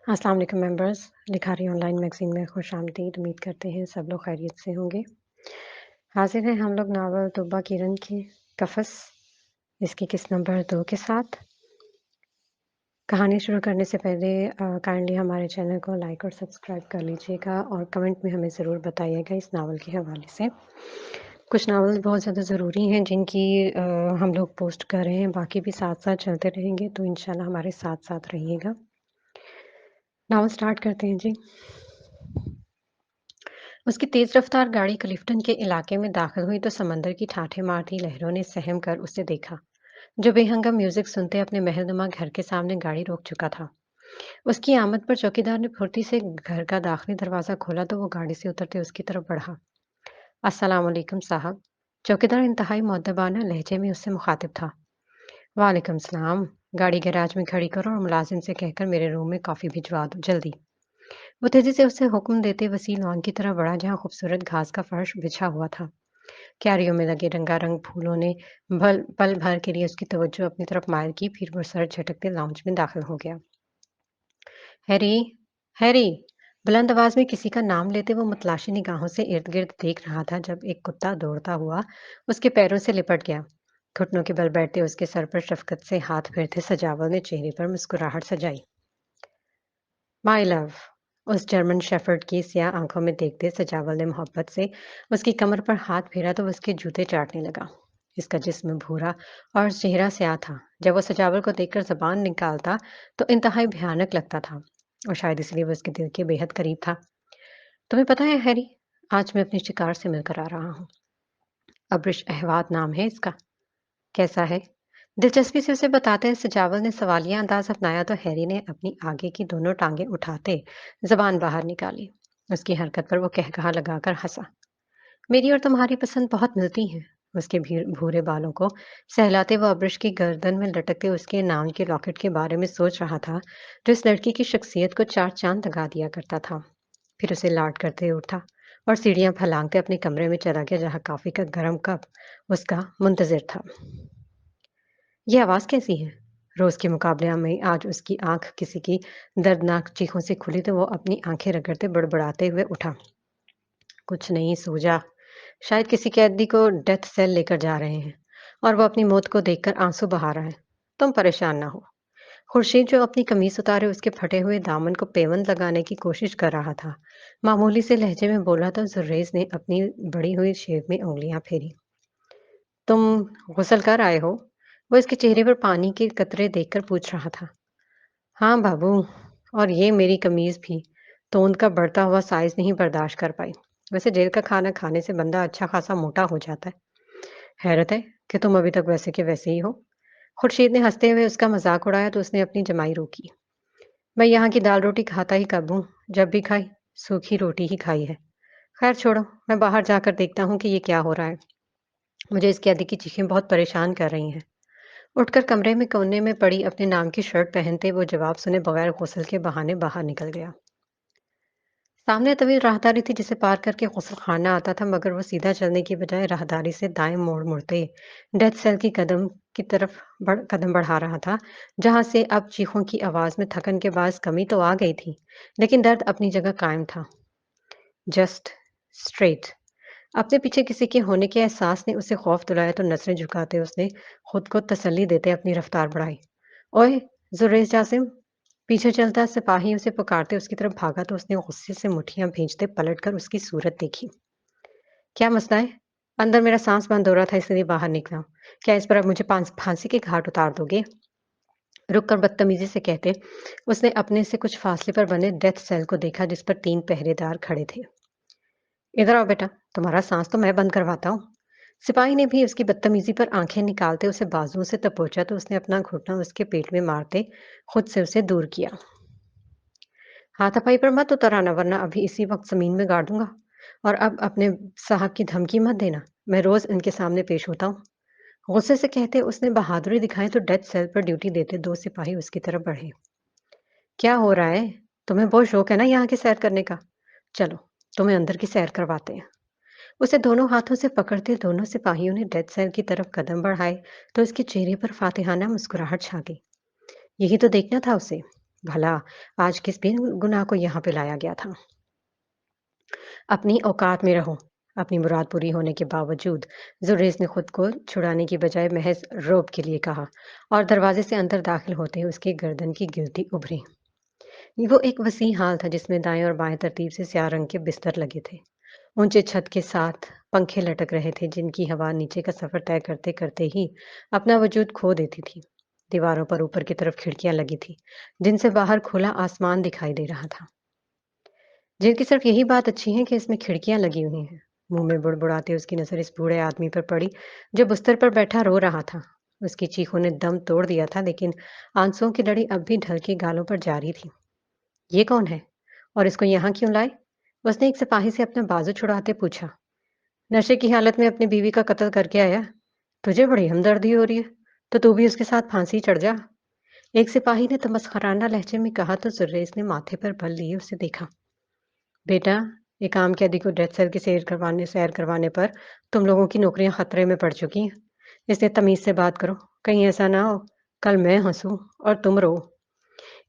अस्सलाम वालेकुम members. Likhari online magazine में खुशामदीद। उम्मीद करते हैं सब लोग खैरियत से होंगे। हाज़िर हैं हम लोग नावल तुब्बा किरण की कफ़स इसकी किस्त नंबर 2 के साथ। कहानी शुरू करने से पहले काइंडली हमारे चैनल को लाइक और सब्सक्राइब कर लीजिएगा और कमेंट में हमें ज़रूर बताइएगा इस नावल के हवाले से। कुछ नावल बहुत ज़्यादा ज़रूरी हैं जिनकी हम लोग पोस्ट कर रहे हैं, बाकी भी साथ-साथ चलते रहेंगे, तो इंशाल्लाह हमारे साथ-साथ रहिएगा। नावल स्टार्ट करते हैं जी। उसकी तेज रफ्तार गाड़ी क्लिफ्टन के इलाके में दाखिल हुई तो समंदर की ठाठे मारती लहरों ने सहम कर उसे देखा, जो बेहंगा म्यूजिक सुनते अपने महलनुमा घर के सामने गाड़ी रोक चुका था। उसकी आमद पर चौकीदार ने फुर्ती से घर का दाखिली दरवाजा खोला तो वो गाड़ी से उतरते उसकी तरफ बढ़ा। अस्सलाम वालेकुम साहब। चौकीदार इंतहाई मुअद्दबाना लहजे में उससे मुखातिब था। वालेकुम सलाम। गाड़ी गैराज में खड़ी करो और मुलाजिम से कहकर मेरे रूम में कॉफी भिजवा दो जल्दी। वो तेजी से उसे हुक्म देते वसी लॉन की तरफ बढ़ा जहाँ खूबसूरत घास का फर्श बिछा हुआ था। क्यारियों में लगे रंगारंग फूलों ने पल भर के लिए उसकी तवज्जो अपनी तरफ मायल की, फिर वो सर झटकते लाउंज में दाखिल हो गया। Harry, Harry! बुलंद आवाज में किसी का नाम लेते वो मुतलाशी निगाहों से इर्द गिर्द देख रहा था जब एक कुत्ता दौड़ता हुआ उसके पैरों से लिपट गया। घुटनों के बल बैठते उसके सर पर शफकत से हाथ फेरते सजावल ने चेहरे पर मुस्कुराहट सजाई। माय लव, उस जर्मन शेफर्ड की स्याह आंखों में देखते सजावल ने मोहब्बत से उसकी कमर पर हाथ फेरा तो उसके जूते चाटने लगा। इसका जिस्म भूरा और चेहरा स्याह था। जब वो सजावल को देखकर जबान निकालता तो इंतहाई भयानक लगता था, और शायद इसलिए वो उसके दिल के बेहद करीब था। तुम्हें पता है हैरी, आज मैं अपने शिकार से मिलकर आ रहा हूँ। अब्रिश अहवाद नाम है इसका। कैसा है? दिलचस्पी से उसे बताते सजावल ने सवालिया अंदाज अपनाया तो हैरी ने अपनी आगे की दोनों टांगें उठाते जबान बाहर निकाली। उसकी हरकत पर वो कहकहा लगाकर हंसा। मेरी और तुम्हारी पसंद बहुत मिलती है। उसके भूरे बालों को सहलाते वो अब्रिश की गर्दन में लटकते उसके नाम के लॉकेट के बारे में सोच रहा था, जो इस लड़की की शख्सियत को चार चांद लगा दिया करता था। फिर उसे लाड करते उठा और सीढ़ियां फलांगते अपने कमरे में चला गया जहां कॉफी का गर्म कप उसका मुंतजिर था। ये आवाज़ कैसी है? रोज़ के मुकाबले में आज उसकी आँख किसी की दर्दनाक चीखों से खुली तो वो अपनी आँखें रगड़ते बड़बड़ाते हुए उठा। कुछ नहीं सूझा। शायद किसी कैदी को डेथ सेल लेकर जा रहे हैं और वो अपनी मौत को देखकर आंसू बहा रहा है। तुम परेशान ना हो। खुर्शीद जो अपनी कमीज उतारे उसके फटे हुए दामन को पेवंद लगाने की कोशिश कर रहा था, मामूली से लहजे में बोला तो जुर्रेज ने अपनी बड़ी हुई शेव में उंगलियां फेरी। तुम गुस्ल कर आए हो? वो इसके चेहरे पर पानी के कतरे देखकर पूछ रहा था। हाँ बाबू, और ये मेरी कमीज भी तोंद का बढ़ता हुआ साइज नहीं बर्दाश्त कर पाई। वैसे जेल का खाना खाने से बंदा अच्छा खासा मोटा हो जाता है। हैरत है कि तुम अभी तक वैसे के वैसे ही हो। खुर्शीद ने हंसते हुए उसका मजाक उड़ाया तो उसने अपनी जमाई रोकी। मैं यहाँ की दाल रोटी खाता ही कब हूँ, जब भी खाई सूखी रोटी ही खाई है। खैर छोड़ो, मैं बाहर जाकर देखता हूँ कि ये क्या हो रहा है। मुझे इस कैदी की चीखें बहुत परेशान कर रही हैं। उठकर कमरे में कोने में पड़ी अपने नाम की शर्ट पहनते वो जवाब सुने बगैर गुस्ल के बहाने बाहर निकल गया। सामने तवील राहदारी थी जिसे पार करके गुस्ल खाना आता था, मगर वो सीधा चलने की बजाय राहदारी से दाएं मोड़ मुड़ते डेथ सेल की कदम बढ़ा रहा था, जहां से अब चीखों की आवाज में थकन के बाद कमी तो आ गई थी, लेकिन दर्द अपनी जगह कायम था। Just straight. अपने पीछे किसी के होने के एहसास ने उसे खौफ दिलाया तो नजरें झुकाते उसने खुद को तसल्ली देते अपनी रफ्तार बढ़ाई। ओए जुर्रेज जासिम! पीछे चलता सिपाही उसे पुकारते उसकी तरफ भागा तो उसने गुस्से से मुट्ठियां भींचते पलटकर उसकी सूरत देखी। क्या मसला है? अंदर मेरा सांस बंद हो रहा था इसलिए बाहर निकला हूं। क्या इस पर अब मुझे फांसी के घाट उतार दोगे? रुक कर बदतमीजी से कहते उसने अपने से कुछ फासले पर बने डेथ सेल को देखा जिस पर 3 पहरेदार खड़े थे। इधर आओ बेटा, तुम्हारा सांस तो मैं बंद करवाता हूँ। सिपाही ने भी उसकी बदतमीजी पर आंखें निकालते उसे बाजुओं से दबोचा तो उसने अपना घुटना उसके पेट में मारते खुद से उसे दूर किया। हाथापाई पर मत उतर आना वरना अभी इसी वक्त जमीन में गाड़ दूंगा। और अब अपने साहब की धमकी मत देना, मैं रोज इनके सामने पेश होता हूँ। गुस्से से कहते उसने बहादुरी दिखाई तो डेथ सेल पर ड्यूटी देते 2 सिपाही उसकी तरफ बढ़े। क्या हो रहा है? तुम्हें बहुत शौक है ना यहाँ की सैर करने का? चलो, तुम्हें अंदर की सैर करवाते हैं। उसे दोनों हाथों से पकड़ते दोनों सिपाहियों ने डेथ सेल की तरफ कदम बढ़ाए तो उसके चेहरे पर फातिहाना मुस्कुराहट छा गई। यही तो देखना था उसे। भला आज किस भी गुनाह को यहाँ पे लाया गया था? अपनी औकात में रहो। अपनी मुराद पूरी होने के बावजूद जुर्रेस ने खुद को छुड़ाने की बजाय महज रौब के लिए कहा और दरवाजे से अंदर दाखिल होते ही उसकी गर्दन की गिल्टी उभरी। वो एक वसी हाल था जिसमें दाएं और बाएं तरतीब से स्याह रंग के बिस्तर लगे थे। ऊंचे छत के साथ पंखे लटक रहे थे जिनकी हवा नीचे का सफर तय करते करते ही अपना वजूद खो देती थी। दीवारों पर ऊपर की तरफ खिड़कियां लगी थी जिनसे बाहर खुला आसमान दिखाई दे रहा था। जिनकी सिर्फ यही बात अच्छी है कि इसमें खिड़कियां लगी हुई हैं। मुंह में बुड़बुड़ाते उसकी नजर इस बूढ़े आदमी पर पड़ी जो बिस्तर पर बैठा रो रहा था। उसकी चीखों ने दम तोड़ दिया था लेकिन आंसुओं की लड़ी अब भी ढल के गालों पर जारी थी। ये कौन है और इसको यहाँ क्यों लाए? उसने एक सिपाही से अपना बाजू छुड़ाते पूछा। नशे की हालत में अपनी बीवी का कत्ल करके आया। तुझे बड़ी हमदर्दी हो रही है तो तू भी उसके साथ फांसी चढ़ जा। एक सिपाही ने तमस्खराना लहजे में कहा तो जुर्रेज ने माथे पर बल लिए उसे देखा। बेटा, एक आम कैदी को डेथ सेल की सैर करवाने पर तुम लोगों की नौकरियां खतरे में पड़ चुकी हैं। इसलिए तमीज से बात करो, कहीं ऐसा ना हो कल मैं हंसूं और तुम रो।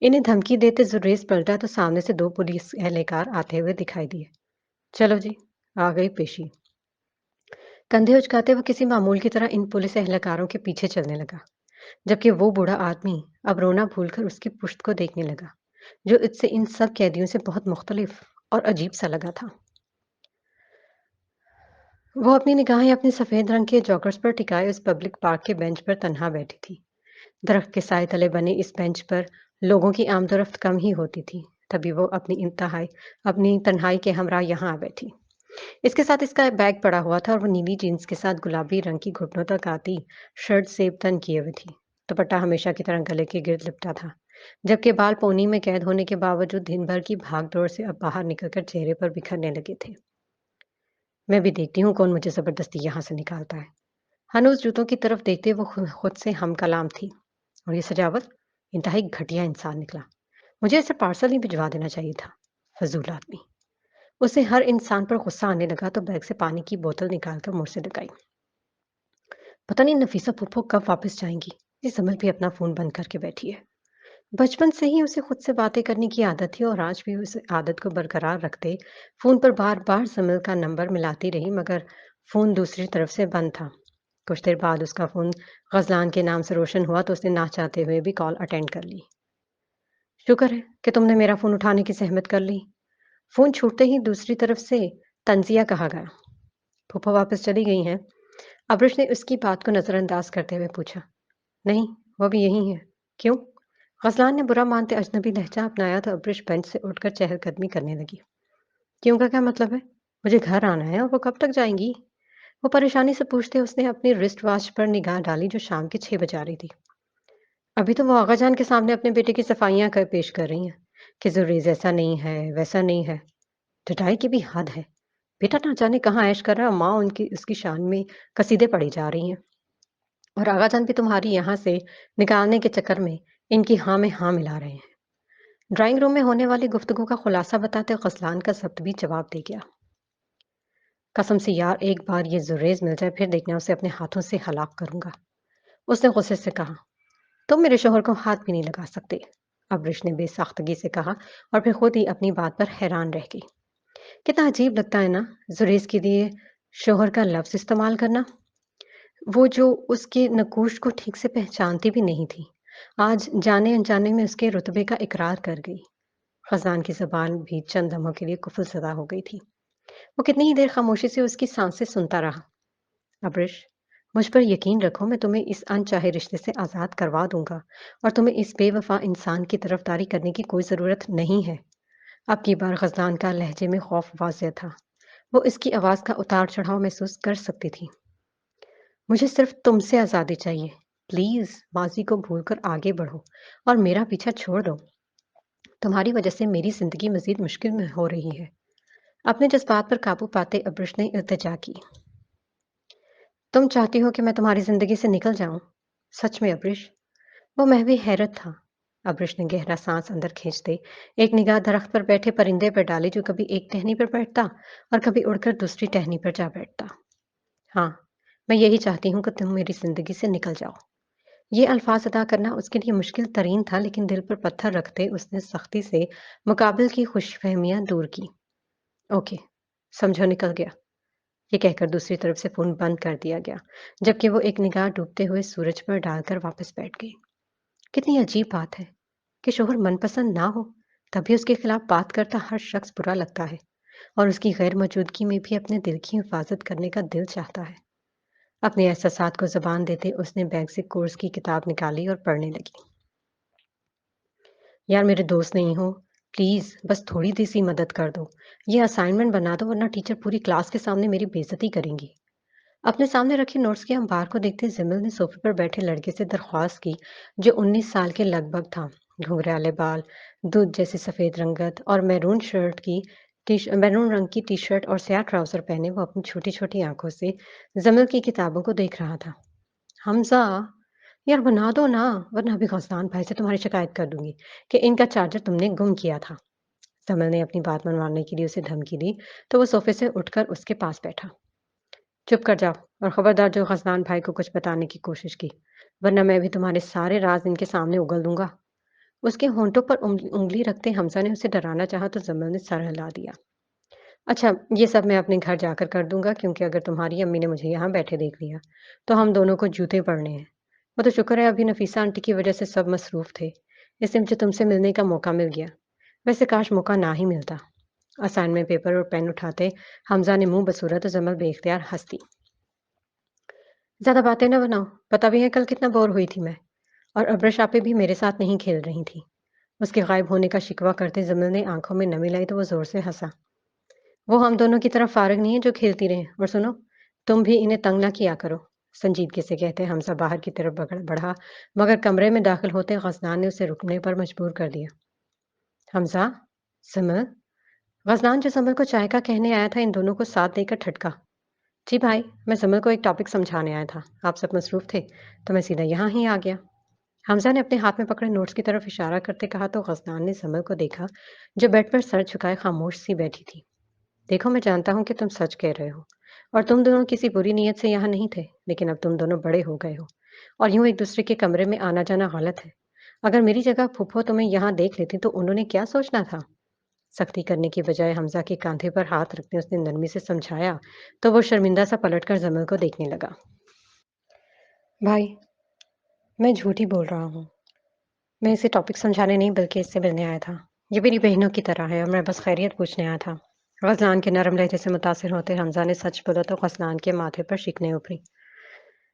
इन्हें धमकी देते जुर्रेज पलटा तो सामने से दो पुलिस एहलकार आते हुए दिखाई दिए। चलो जी, आ गई पेशी। कंधे उचकाते वो किसी मामूल की तरह इन पुलिस एहलकारों के पीछे चलने लगा, जबकि वो बूढ़ा आदमी अब रोना भूलकर उसकी पुश्त को देखने लगा, जो इससे इन सब कैदियों से बहुत मुख्तलिफ और अजीब सा लगा था। वो अपनी निगाहें अपने सफेद रंग के जॉगर्स पर टिकाए उस पब्लिक पार्क के बेंच पर तन्हा बैठी थी। दरख्त के साए तले बने इस बेंच पर लोगों की आमदोरफ्त कम ही होती थी। तभी वो अपनी तन्हाई के हमरा यहाँ आ बैठी। इसके साथ इसका बैग पड़ा हुआ था और वो नीली जीन्स के साथ गुलाबी रंग की घुटनों तक आती शर्ट सेब तन किए हुए थी। दुपट्टा हमेशा की तरह गले के गिर्द लिपटा था, जबकि बाल पोनी में कैद होने के बावजूद दिन भर की भाग दौड़ से अब बाहर निकलकर चेहरे पर बिखरने लगे थे। मैं भी देखती हूँ कौन मुझे जबरदस्ती यहाँ से निकालता है। हनूज जूतों की तरफ देखते वो खुद से हम कलाम थी। और ये सजावट, इंतहाई घटिया इंसान निकला। मुझे ऐसे पार्सल ही भिजवा देना चाहिए था। फजूल आदमी। उसे हर इंसान पर गुस्सा आने लगा तो बैग से पानी की बोतल निकालकर मुंह से लगाई। पता नहीं नफीसा फूफो कब वापस जाएंगी। ये समझ भी अपना फोन बंद करके बैठी है। बचपन से ही उसे खुद से बातें करने की आदत थी और आज भी उस आदत को बरकरार रखते फोन पर बार बार समल का नंबर मिलाती रही, मगर फोन दूसरी तरफ से बंद था। कुछ देर बाद उसका फोन गजलान के नाम से रोशन हुआ तो उसने ना चाहते हुए भी कॉल अटेंड कर ली। शुक्र है कि तुमने मेरा फोन उठाने की सहमत कर ली। फोन छूटते ही दूसरी तरफ से तंजिया कहा गया। फूफा वापस चली गई हैं? अब्रिश ने उसकी बात को नजरअंदाज करते हुए पूछा। नहीं, वो भी यही है। क्यों? गजलान ने बुरा मानते अजनबी लहजा अपनाया तो अब्रिश बेंच से उठकर चहलकदमी करने लगी। क्यों का क्या मतलब है? मुझे घर आना है और वो कब तक जाएंगी? वो परेशानी से पूछते उसने अपनी रिस्ट वॉच पर निगाह डाली जो शाम के 6 बजा रही थी। अभी तो वो आगा जान के सामने अपने बेटे की सफाइयां पेश कर रही हैं कि जुर्रेज ऐसा नहीं है वैसा नहीं है। ढिठाई की भी हद है। बेटा ना जाने कहाँ ऐश कर रहा है और माँ उनकी उसकी शान में कसीदे पड़ी जा रही हैं। और आगा जान भी तुम्हारी यहाँ से निकालने के चक्कर में इनकी हाँ में हाँ मिला रहे हैं। ड्राइंग रूम में होने वाली गुफ्तगू का खुलासा बताते गसलान का जब्त भी जवाब दे गया। कसम से यार, एक बार ये जुर्रेज मिल जाए फिर देखना उसे अपने हाथों से हलाक करूंगा। उसने गुस्से से कहा। तुम मेरे शोहर को हाथ भी नहीं लगा सकते, अब्रिश ने बेसाख्तगी से कहा और फिर खुद ही अपनी बात पर हैरान रह गई। कितना अजीब लगता है ना, जुरेज के लिए शोहर का लफ्ज इस्तेमाल करना। वो जो उसके नकूश को ठीक से पहचानती भी नहीं थी, आज जाने अनजाने में उसके रुतबे का इकरार कर गई। खजान की जबान भी चंद लम्हों के लिए कुफल सदा हो गई थी। वो कितनी ही देर खामोशी से उसकी सांसें सुनता रहा। अब्रिश, मुझ पर यकीन रखो, मैं तुम्हें इस अनचाहे रिश्ते से आज़ाद करवा दूंगा और तुम्हें इस बेवफा इंसान की तरफदारी करने की कोई ज़रूरत नहीं है। अब की बार गजलान का लहजे में खौफ वाज़ेह था। वो इसकी आवाज़ का उतार चढ़ाव महसूस कर सकती थी। मुझे सिर्फ तुमसे आज़ादी चाहिए। प्लीज़ माजी को भूलकर आगे बढ़ो और मेरा पीछा छोड़ दो। तुम्हारी वजह से मेरी ज़िंदगी मज़ीद मुश्किल में हो रही है। अपने जज्बात पर काबू पाते अब्रिश ने इल्तिजा की। तुम चाहती हो कि मैं तुम्हारी ज़िंदगी से निकल जाऊं? सच में अब्रिश? वो महवी हैरत था। अब्रिश ने गहरा सांस अंदर खींचते एक निगाह दरख्त पर बैठे परिंदे पर डाली जो कभी एक टहनी पर बैठता और कभी उड़कर दूसरी टहनी पर जा बैठता। हाँ, मैं यही चाहती हूँ कि तुम मेरी जिंदगी से निकल जाओ। یہ الفاظ ادا کرنا اس کے لیے مشکل ترین تھا، لیکن دل پر پتھر رکھتے اس نے سختی سے مقابل کی خوش فہمیاں دور کی۔ اوکے، سمجھو نکل گیا، یہ کہہ کر دوسری طرف سے فون بند کر دیا گیا، جبکہ وہ ایک نگاہ ڈوبتے ہوئے سورج پر ڈال کر واپس بیٹھ گئی۔ کتنی عجیب بات ہے کہ شوہر من پسند نہ ہو تب بھی اس کے خلاف بات کرتا ہر شخص برا لگتا ہے، اور اس کی غیر موجودگی میں بھی اپنے دل کی حفاظت کرنے کا دل چاہتا ہے۔ اپنے احساسات کو زبان دیتے اس نے بیگ سے کورس کی کتاب نکالی اور پڑھنے لگی۔ یار میرے دوست نہیں ہو، پلیز بس تھوڑی دیر سی مدد کر دو، یہ اسائنمنٹ بنا دو ورنہ ٹیچر پوری کلاس کے سامنے میری بےعزتی کریں گی۔ اپنے سامنے رکھے نوٹس کے انبار کو دیکھتے زمل نے صوفے پر بیٹھے لڑکے سے درخواست کی، جو 19 سال کے لگ بھگ تھا۔ گھنگریالے بال، دودھ جیسی سفید رنگت اور میرون رنگ کی ٹی شرٹ اور سیاہ ٹراؤزر پہنے وہ اپنی چھوٹی چھوٹی آنکھوں سے زمل کی کتابوں کو دیکھ رہا تھا۔ حمزہ، یار بنا دو نا، ورنہ ابھی غسان بھائی سے تمہاری شکایت کر دوں گی کہ ان کا چارجر تم نے گم کیا تھا۔ زمل نے اپنی بات منوانے کے لیے اسے دھمکی دی تو وہ صوفے سے اٹھ کر اس کے پاس بیٹھا۔ چپ کر جاؤ، اور خبردار جو غسان بھائی کو کچھ بتانے کی کوشش کی، ورنہ میں بھی تمہارے سارے راز ان کے سامنے اگل دوں گا۔ اس کے ہونٹوں پر انگلی رکھتے حمزہ نے اسے ڈرانا چاہا تو زمل نے سر ہلا دیا۔ اچھا، یہ سب میں اپنے گھر جا کر دوں گا، کیونکہ اگر تمہاری امی نے مجھے یہاں بیٹھے دیکھ لیا تو ہم دونوں کو جوتے پڑنے ہیں۔ وہ تو شکر ہے ابھی نفیسہ آنٹی کی وجہ سے سب مصروف تھے، اس سے مجھے تم سے ملنے کا موقع مل گیا۔ ویسے کاش موقع نہ ہی ملتا۔ اسائنمنٹ پیپر اور پین اٹھاتے حمزہ نے منہ بسورا تو زمل بے اختیار ہنس دی۔ زیادہ باتیں نہ بناؤ، پتہ بھی ہے کل کتنا بور ہوئی تھی میں، اور ابرش آپے بھی میرے ساتھ نہیں کھیل رہی تھی۔ اس کے غائب ہونے کا شکوہ کرتے زمل نے آنکھوں میں نمی لائی تو وہ زور سے ہنسا۔ وہ ہم دونوں کی طرف فارغ نہیں ہے جو کھیلتی رہیں، اور سنو، تم بھی انہیں تنگ نہ کیا کرو، سنجیدگی سے کہتے حمزہ باہر کی طرف بڑھا، مگر کمرے میں داخل ہوتے غزنان نے اسے رکنے پر مجبور کر دیا۔ حمزہ، زمل، غزنان جو زمل کو چائے کا کہنے آیا تھا ان دونوں کو ساتھ دے کر ٹھٹکا۔ جی بھائی، میں زمل کو ایک ٹاپک سمجھانے آیا تھا، آپ سب مصروف تھے تو میں سیدھا یہاں ہی آ گیا۔ حمزہ نے اپنے ہاتھ میں پکڑے نوٹس کی طرف اشارہ کرتے کہا تو غزنان نے زمل کو دیکھا جو بیڈ پر سر جھکائے خاموش سی بیٹھی تھی۔ دیکھو، میں جانتا ہوں کہ تم سچ کہہ رہے ہو اور تم دونوں کسی بری نیت سے یہاں نہیں تھے، لیکن اب تم دونوں بڑے ہو گئے ہو اور یوں ایک دوسرے کے کمرے میں آنا جانا غلط ہے۔ اگر میری جگہ پھپھو تمہیں یہاں دیکھ لیتی تو انہوں نے کیا سوچنا تھا؟ سختی کرنے کی بجائے حمزہ کے کاندھے پر ہاتھ رکھتے اس نے نرمی سے سمجھایا تو وہ شرمندہ سا پلٹ کر زمل کو دیکھنے لگا۔ بھائی، میں جھوٹ ہی بول رہا ہوں، میں اسے ٹاپک سمجھانے نہیں بلکہ اس سے ملنے آیا تھا۔ یہ میری بہنوں کی طرح ہے اور میں بس خیریت پوچھنے آیا تھا۔ غزلان کے نرم لہجے سے متاثر ہوتے حمزہ نے سچ بولا تو غزلان کے ماتھے پر شکنیں ابھری۔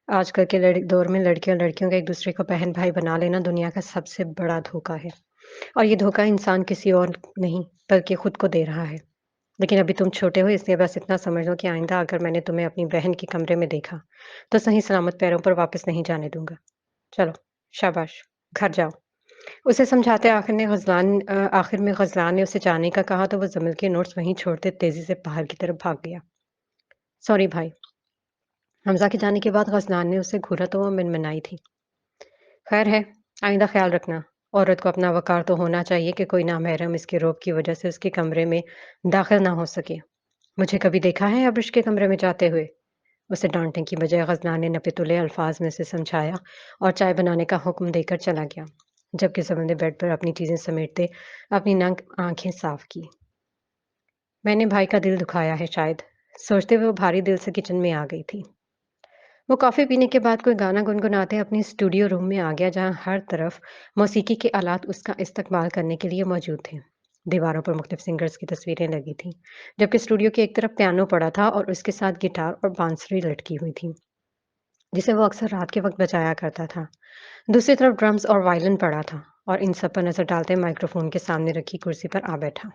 آج کل کے دور میں لڑکے اور لڑکیوں کا ایک دوسرے کو بہن بھائی بنا لینا دنیا کا سب سے بڑا دھوکہ ہے، اور یہ دھوکہ انسان کسی اور نہیں بلکہ خود کو دے رہا ہے۔ لیکن ابھی تم چھوٹے ہو، اس لیے بس اتنا سمجھ لو کہ آئندہ اگر میں نے تمہیں اپنی بہن کے کمرے میں دیکھا تو صحیح سلامت پیروں پر واپس نہیں جانے دوں گا۔ چلو، شاباش، گھر جاؤ، اسے سمجھاتے آخر میں غزلان نے اسے جانے کا کہا تو وہ زمل کے نوٹس وہیں چھوڑتے تیزی سے باہر کی طرف بھاگ گیا۔ سوری بھائی۔ حمزہ کے جانے کے بعد غزلان نے اسے گھورا تو وہ منمنائی تھی۔ خیر ہے، آئندہ خیال رکھنا، عورت کو اپنا وقار تو ہونا چاہیے کہ کوئی نامحرم اس کے روب کی وجہ سے اس کے کمرے میں داخل نہ ہو سکے۔ مجھے کبھی دیکھا ہے ابرش کے کمرے میں جاتے ہوئے؟ اسے ڈانٹنے کی بجائے غزلان نے نپے تلے الفاظ میں اسے سمجھایا اور چائے بنانے کا حکم دے کر چلا گیا، جبکہ زمل نے بیڈ پر اپنی چیزیں سمیٹتے اپنی ننگ آنکھیں صاف کی۔ میں نے بھائی کا دل دکھایا ہے شاید، سوچتے ہوئے وہ بھاری دل سے کچن میں آ گئی تھی۔ وہ کافی پینے کے بعد کوئی گانا گنگناتے اپنے اسٹوڈیو روم میں آ گیا جہاں ہر طرف موسیقی کے آلات اس کا استقبال کرنے کے لیے موجود تھے۔ دیواروں پر مختلف سنگرز کی تصویریں لگی تھیں، جبکہ اسٹوڈیو کے ایک طرف پیانو پڑا تھا اور اس کے ساتھ گٹار اور بانسری لٹکی ہوئی تھی جسے وہ اکثر رات کے وقت بجایا کرتا تھا۔ دوسری طرف ڈرمز اور وائلن پڑا تھا اور ان سب پر نظر ڈالتے مائکرو فون کے سامنے رکھی کرسی پر آ بیٹھا۔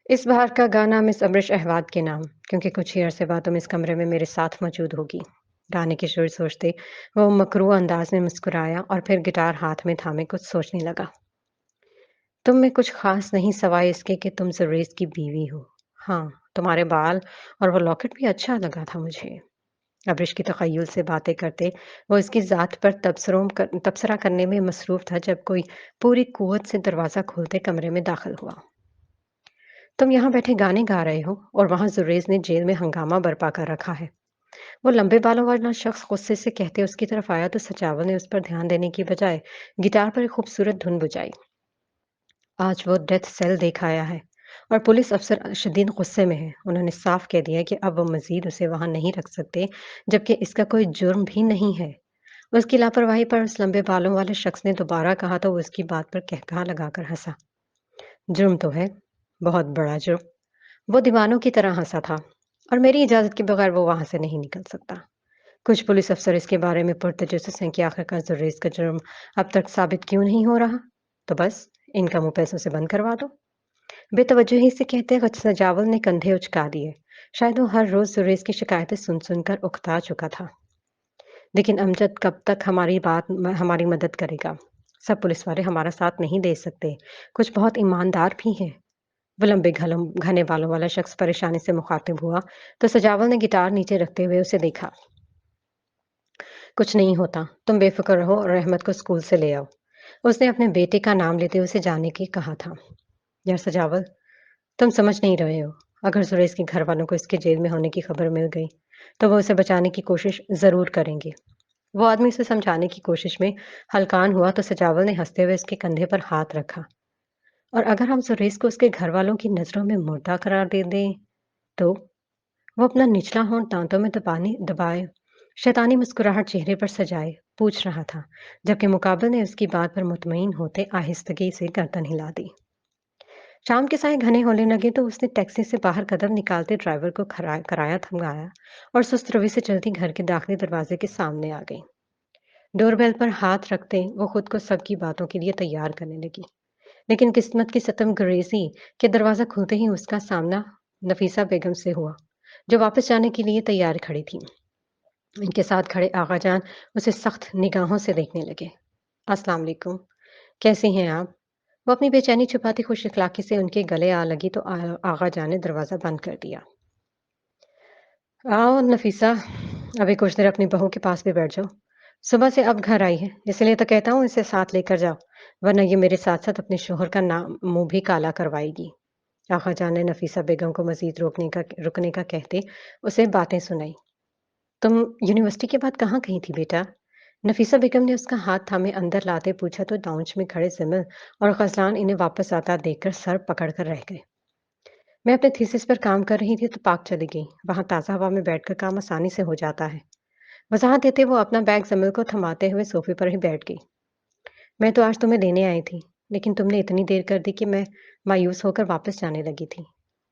اس بار کا گانا مس ابرش احواد کے نام، کیونکہ کچھ ہی عرصے بعد تم اس کمرے میں میرے ساتھ موجود ہوگی۔ گانے کی شعر سوچتے وہ مکروہ انداز میں مسکرایا اور پھر گٹار ہاتھ میں تھامے کچھ سوچنے لگا۔ تم میں کچھ خاص نہیں سوائے اس کے کہ تم زریز کی بیوی ہو۔ ہاں، تمہارے بال اور وہ لاکٹ بھی اچھا لگا تھا مجھے۔ ابرش کی تخیل سے باتیں کرتے وہ اس کی ذات پر تبصرہ کرنے میں مصروف تھا جب کوئی پوری قوت سے دروازہ کھولتے کمرے میں داخل ہوا۔ تم یہاں بیٹھے گانے گا رہے ہو اور وہاں زریز نے جیل میں ہنگامہ برپا کر رکھا ہے۔ وہ لمبے بالوں والا شخص غصے سے کہتے اس کی طرف آیا تو سجاول نے اس پر دھیان دینے کی بجائے گٹار پر ایک خوبصورت دھن بجائی۔ آج وہ ڈیتھ سیل دیکھ آیا ہے اور پولیس افسر شدید غصے میں ہے۔ انہوں نے صاف کہہ دیا کہ اب وہ مزید اسے وہاں نہیں رکھ سکتے جبکہ اس کا کوئی جرم بھی نہیں ہے۔ اس کی لاپرواہی پر اس لمبے بالوں والے شخص نے دوبارہ کہا تو وہ اس کی بات پر کہکہا لگا کر ہنسا۔ جرم تو ہے، بہت بڑا جرم۔ وہ دیوانوں کی طرح ہنسا تھا اور میری اجازت کے بغیر وہ وہاں سے نہیں نکل سکتا۔ کچھ پولیس افسر اس کے بارے میں پرتجسس ہیں کہ آخرکار زریز کا جرم اب تک ثابت کیوں نہیں ہو رہا، تو بس ان کا منہ پیسوں سے بند کروا دو۔ بے توجہی سے کہتے سجاول نے کندھے اچکا دیے۔ شاید وہ ہر روز زریز کی شکایتیں سن سن کر اکتا چکا تھا۔ لیکن امجد کب تک ہماری مدد کرے گا؟ سب پولیس والے ہمارا ساتھ نہیں دے سکتے، کچھ بہت ایماندار بھی ہیں۔ وہ لمبے گھنے بالوں والا شخص پریشانی سے مخاطب ہوا تو سجاول نے گٹار نیچے رکھتے ہوئے اسے دیکھا۔ کچھ نہیں ہوتا، تم بے فکر رہو اور رحمت کو اسکول سے لے آؤ۔ اس نے اپنے بیٹے کا نام لیتے اسے جانے کے کہا تھا۔ یار سجاول، تم سمجھ نہیں رہے ہو۔ اگر سریش کے گھر والوں کو اس کے جیل میں ہونے کی خبر مل گئی تو وہ اسے بچانے کی کوشش ضرور کریں گے۔ وہ آدمی اسے سمجھانے کی کوشش میں ہلکان ہوا تو سجاول نے ہنستے ہوئے اس کے کندھے پر ہاتھ رکھا۔ اور اگر ہم سریش کو اس کے گھر والوں کی نظروں میں مردہ قرار دے دیں تو؟ وہ اپنا نچلا ہونٹ دانتوں میں دبائے شیطانی مسکراہٹ چہرے پر سجائے پوچھ رہا تھا، جبکہ مقابل نے اس کی بات پر مطمئن ہوتے آہستگی سے گردن ہلا دی۔ شام کے سائے گھنے ہونے لگے تو اس نے ٹیکسی سے باہر قدم نکالتے ڈرائیور کو کرایہ تھمگایا اور سست روی سے چلتی گھر کے داخلی دروازے کے سامنے آ گئی۔ ڈور بیل پر ہاتھ رکھتے وہ خود کو سب کی باتوں کے لیے تیار کرنے لگی، لیکن قسمت کی ستم گریزی کہ دروازہ کھلتے ہی اس کا سامنا نفیسہ بیگم سے ہوا، جو واپس جانے کے لیے تیار کھڑی تھی۔ ان کے ساتھ کھڑے آغا جان اسے سخت نگاہوں سے دیکھنے لگے۔ السلام علیکم، کیسے ہیں آپ؟ وہ اپنی بے چینی چھپاتی خوش اخلاقی سے ان کے گلے آ لگی تو آغا جان نے دروازہ بند کر دیا۔ آؤ نفیسہ، ابھی کچھ دیر اپنی بہو کے پاس بھی بیٹھ جاؤ۔ صبح سے اب گھر آئی ہے، اس لیے تو کہتا ہوں اسے ساتھ لے کر جاؤ، ورنہ یہ میرے ساتھ ساتھ اپنے شوہر کا منہ بھی کالا کروائے گی۔ آغا جان نے نفیسہ بیگم کو مزید رکنے کا کہتے اسے باتیں سنائی۔ تم یونیورسٹی کے بعد کہاں کہیں تھی بیٹا؟ نفیسہ بیگم نے اس کا ہاتھ تھامے اندر لاتے پوچھا تو لاؤنج میں کھڑے زمل اور غزلان انہیں واپس آتا دیکھ کر سر پکڑ کر رہ گئے۔ میں اپنے تھیسس پر کام کر رہی تھی تو پارک چلی گئی، وہاں تازہ ہوا میں بیٹھ کر کام آسانی سے ہو جاتا ہے۔ وضاحت دیتے وہ اپنا بیگ زمل کو تھماتے ہوئے صوفے پر ہی بیٹھ گئی۔ میں تو آج تمہیں لینے آئی تھی، لیکن تم نے اتنی دیر کر دی کہ میں مایوس ہو کر واپس جانے لگی تھی۔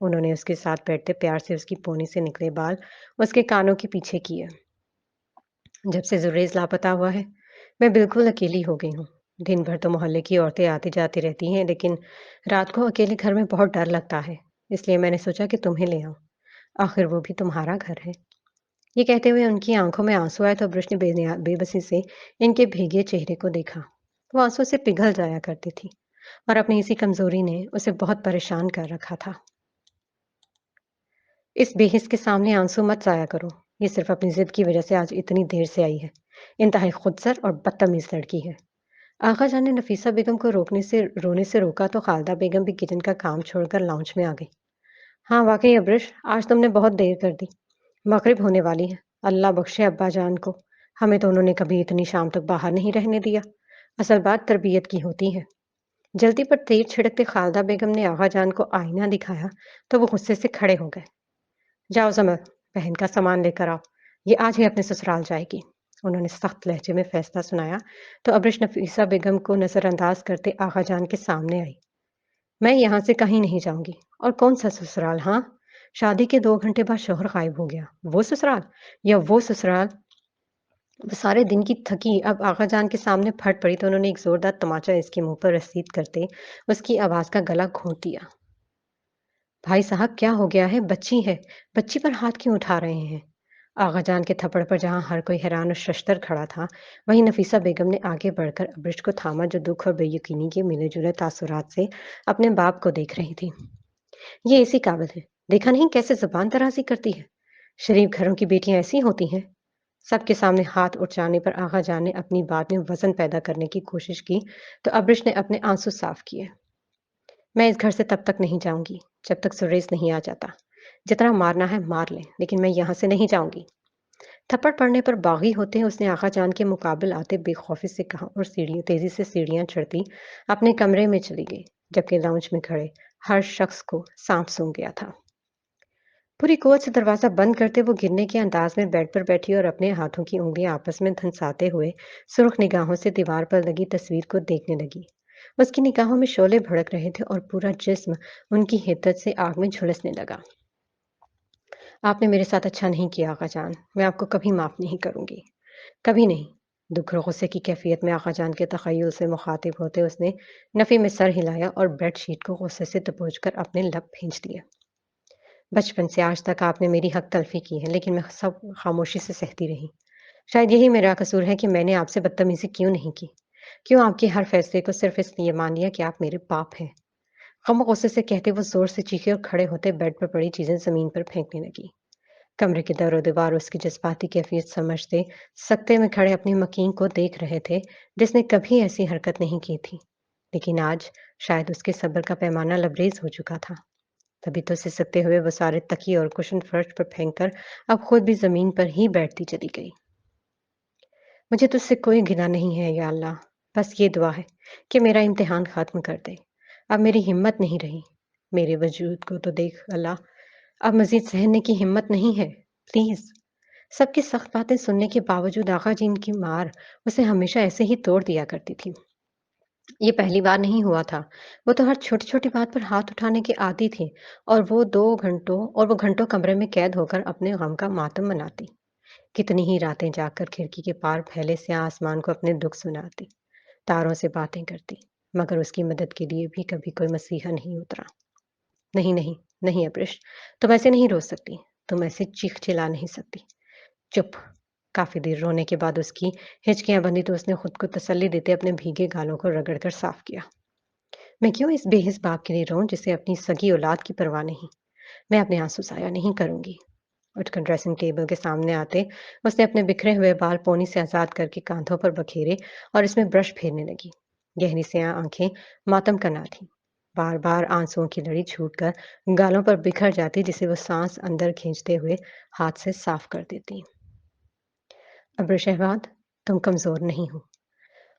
انہوں نے اس کے ساتھ بیٹھتے پیار سے اس کی پونی سے نکلے بال اس کے کانوں کے پیچھے کیے۔ جب سے زریز لاپتہ ہوا ہے میں بالکل اکیلی ہو گئی ہوں۔ دن بھر تو محلے کی عورتیں آتی جاتی رہتی ہیں، لیکن رات کو اکیلے گھر میں بہت ڈر لگتا ہے، اس لیے میں نے سوچا کہ تمہیں لے آؤں، آخر وہ بھی تمہارا گھر ہے۔ یہ کہتے ہوئے ان کی آنکھوں میں آنسو آئے تو برش نے بے بسی سے ان کے بھیگے چہرے کو دیکھا۔ وہ آنسو سے پگھل جایا کرتی تھی اور اپنی اسی کمزوری نے اسے بہت پریشان کر رکھا تھا۔ اس بے حس کے سامنے آنسو مت ضائع کرو، یہ صرف اپنی ضد کی وجہ سے آج اتنی دیر سے آئی ہے، انتہائی خودسر اور بدتمیز لڑکی ہے۔ آغا جان نے نفیسہ بیگم کو رونے سے روکا تو خالدہ بیگم بھی کچن کا کام چھوڑ کر لاؤنج میں آ گئی۔ ہاں واقعی ابرش، آج تم نے بہت دیر کر دی، مغرب ہونے والی ہے۔ اللہ بخشے ابا جان کو، ہمیں تو انہوں نے کبھی اتنی شام تک باہر نہیں رہنے دیا۔ اصل بات تربیت کی ہوتی ہے۔ جلدی پر تیر چھڑکتے خالدہ بیگم نے آغا جان کو آئینہ دکھایا تو وہ غصے سے کھڑے ہو گئے۔ جاؤ زمر، بہن کا سامان لے کر آؤ، یہ آج ہی اپنے سسرال جائے گی۔ انہوں نے سخت لہجے میں فیصلہ سنایا تو ابرش نفیسہ بیگم کو نظر انداز کرتے آغا جان کے سامنے آئی۔ میں یہاں سے کہیں نہیں جاؤں گی، اور کون سا سسرال؟ ہاں، شادی کے 2 گھنٹے بعد شوہر غائب ہو گیا، وہ سسرال یا وہ سسرال؟ وہ سارے دن کی تھکی اب آغا جان کے سامنے پھٹ پڑی تو انہوں نے ایک زوردار تماچا اس کے منہ پر رسید کرتے اس کی آواز کا گلا گھونٹ دیا۔ بھائی صاحب کیا ہو گیا ہے؟ بچی ہے، بچی پر ہاتھ کیوں اٹھا رہے ہیں؟ آغا جان کے تھپڑ پر جہاں ہر کوئی حیران اور ششدر کھڑا تھا، وہیں نفیسہ بیگم نے آگے بڑھ کر ابرش کو تھاما جو دکھ اور بے یقینی کے ملے جلے تاثرات سے اپنے باپ کو دیکھ رہی تھی۔ یہ اسی قابل ہے، دیکھا نہیں کیسے زبان درازی کرتی ہے؟ شریف گھروں کی بیٹیاں ایسی ہوتی ہیں۔ سب کے سامنے ہاتھ اٹھانے پر آغا جان نے اپنی بات میں وزن پیدا کرنے کی کوشش کی تو ابرش نے اپنے آنسو صاف کیے۔ میں اس گھر سے تب تک نہیں جاؤں گی جب تک سریش نہیں آ جاتا، جتنا مارنا ہے مار لیں، لیکن میں یہاں سے نہیں جاؤں گی۔ थप्पड़ पड़ने पर बागी होते उसने आका जान के मुकाबिल आते बेखौफी से कहा और सीढ़ियों तेजी से सीढ़ियां चढ़ती अपने कमरे में चली गई, जबकि लाउंज में खड़े हर शख्स को सांप सूंघ गया था। पूरी कोच से दरवाजा बंद करते वो गिरने के अंदाज में बेड पर बैठी और अपने हाथों की उंगलियां आपस में धंसाते हुए सुर्ख निगाहों से दीवार पर लगी तस्वीर को देखने लगी। उसकी निगाहों में शोले भड़क रहे थे और पूरा जिस्म उनकी हिद्दत से आग में झुलसने लगा। आपने मेरे साथ अच्छा नहीं किया आका जान, मैं आपको कभी माफ नहीं करूंगी, कभी नहीं। दुख और गुस्से की कैफियत में आका जान के तखय्युल से मुखातिब होते उसने नफी में सर हिलाया और बेड शीट को गुस्से से दबोचकर अपने लब भींच दिए। बचपन से आज तक आपने मेरी हक तलफी की है, लेकिन मैं सब खामोशी से सहती रही। शायद यही मेरा कसूर है कि मैंने आपसे बदतमीजी क्यों नहीं की। क्यों आपके हर फैसले को सिर्फ इसलिए मान लिया कि आप मेरे बाप हैं। गम और गुस्से से कहते वो जोर से चीखे और खड़े होते बेड पर पड़ी चीजें जमीन पर फेंकने लगी। कमरे के दरो दीवार उसकी जज्बाती कैफियत समझते सकते में खड़े अपने मकीन को देख रहे थे, जिसने कभी ऐसी हरकत नहीं की थी। लेकिन आज शायद उसके सब्र का पैमाना लबरेज हो चुका था। तभी तो सिसकते हुए वो सारे तकिए और कुशन फर्श पर फेंक कर अब खुद भी जमीन पर ही बैठती चली गई। मुझे तुझसे कोई घिना नहीं है या अल्लाह, बस ये दुआ है कि मेरा इम्तिहान खत्म कर दे। अब मेरी हिम्मत नहीं रही। मेरे वजूद को तो देख अल्लाह, अब मजीद सहने की हिम्मत नहीं है। प्लीज। सबकी सख्त बातें सुनने के बावजूद आका जी की मार उसे हमेशा ऐसे ही तोड़ दिया करती थी। ये पहली बार नहीं हुआ था। वो तो हर छोटी-छोटी बात पर हाथ उठाने की आदी थी और वो घंटों कमरे में कैद होकर अपने गम का मातम मनाती। कितनी ही रातें जागकर खिड़की के पार फैले से आसमान को अपने दुख सुनाती, तारों से बातें करती, मगर उसकी मदद के लिए भी कभी कोई मसीहा नहीं उतरा। नहीं, नहीं, नहीं अब्रिश, तुम ऐसे नहीं रो सकती, तुम ऐसे चीख-चिल्ला नहीं सकती। चुप। काफ़ी देर रोने के बाद उसकी हिचकियाँ बंधी तो उसने खुद को तसल्ली देते अपने भीगे गालों को रगड़कर साफ किया। मैं क्यों इस बेहिस बाप के लिए रोऊं जिसे अपनी सगी औलाद की परवाह नहीं। मैं अपने आंसू ज़ाया नहीं करूंगी। उठकर ड्रेसिंग टेबल के सामने आते उसने अपने बिखरे हुए बाल पोनी से आजाद करके कांधों पर बखेरे और इसमें ब्रश फेरने लगी। गहरी से आंखें मातम करना थी। बार बार आंसुओं की लड़ी छूटकर गालों पर बिखर जाती, जिसे वो सांस अंदर खींचते हुए हाथ से साफ कर देती। अब्र शहबाद, तुम कमजोर नहीं हो।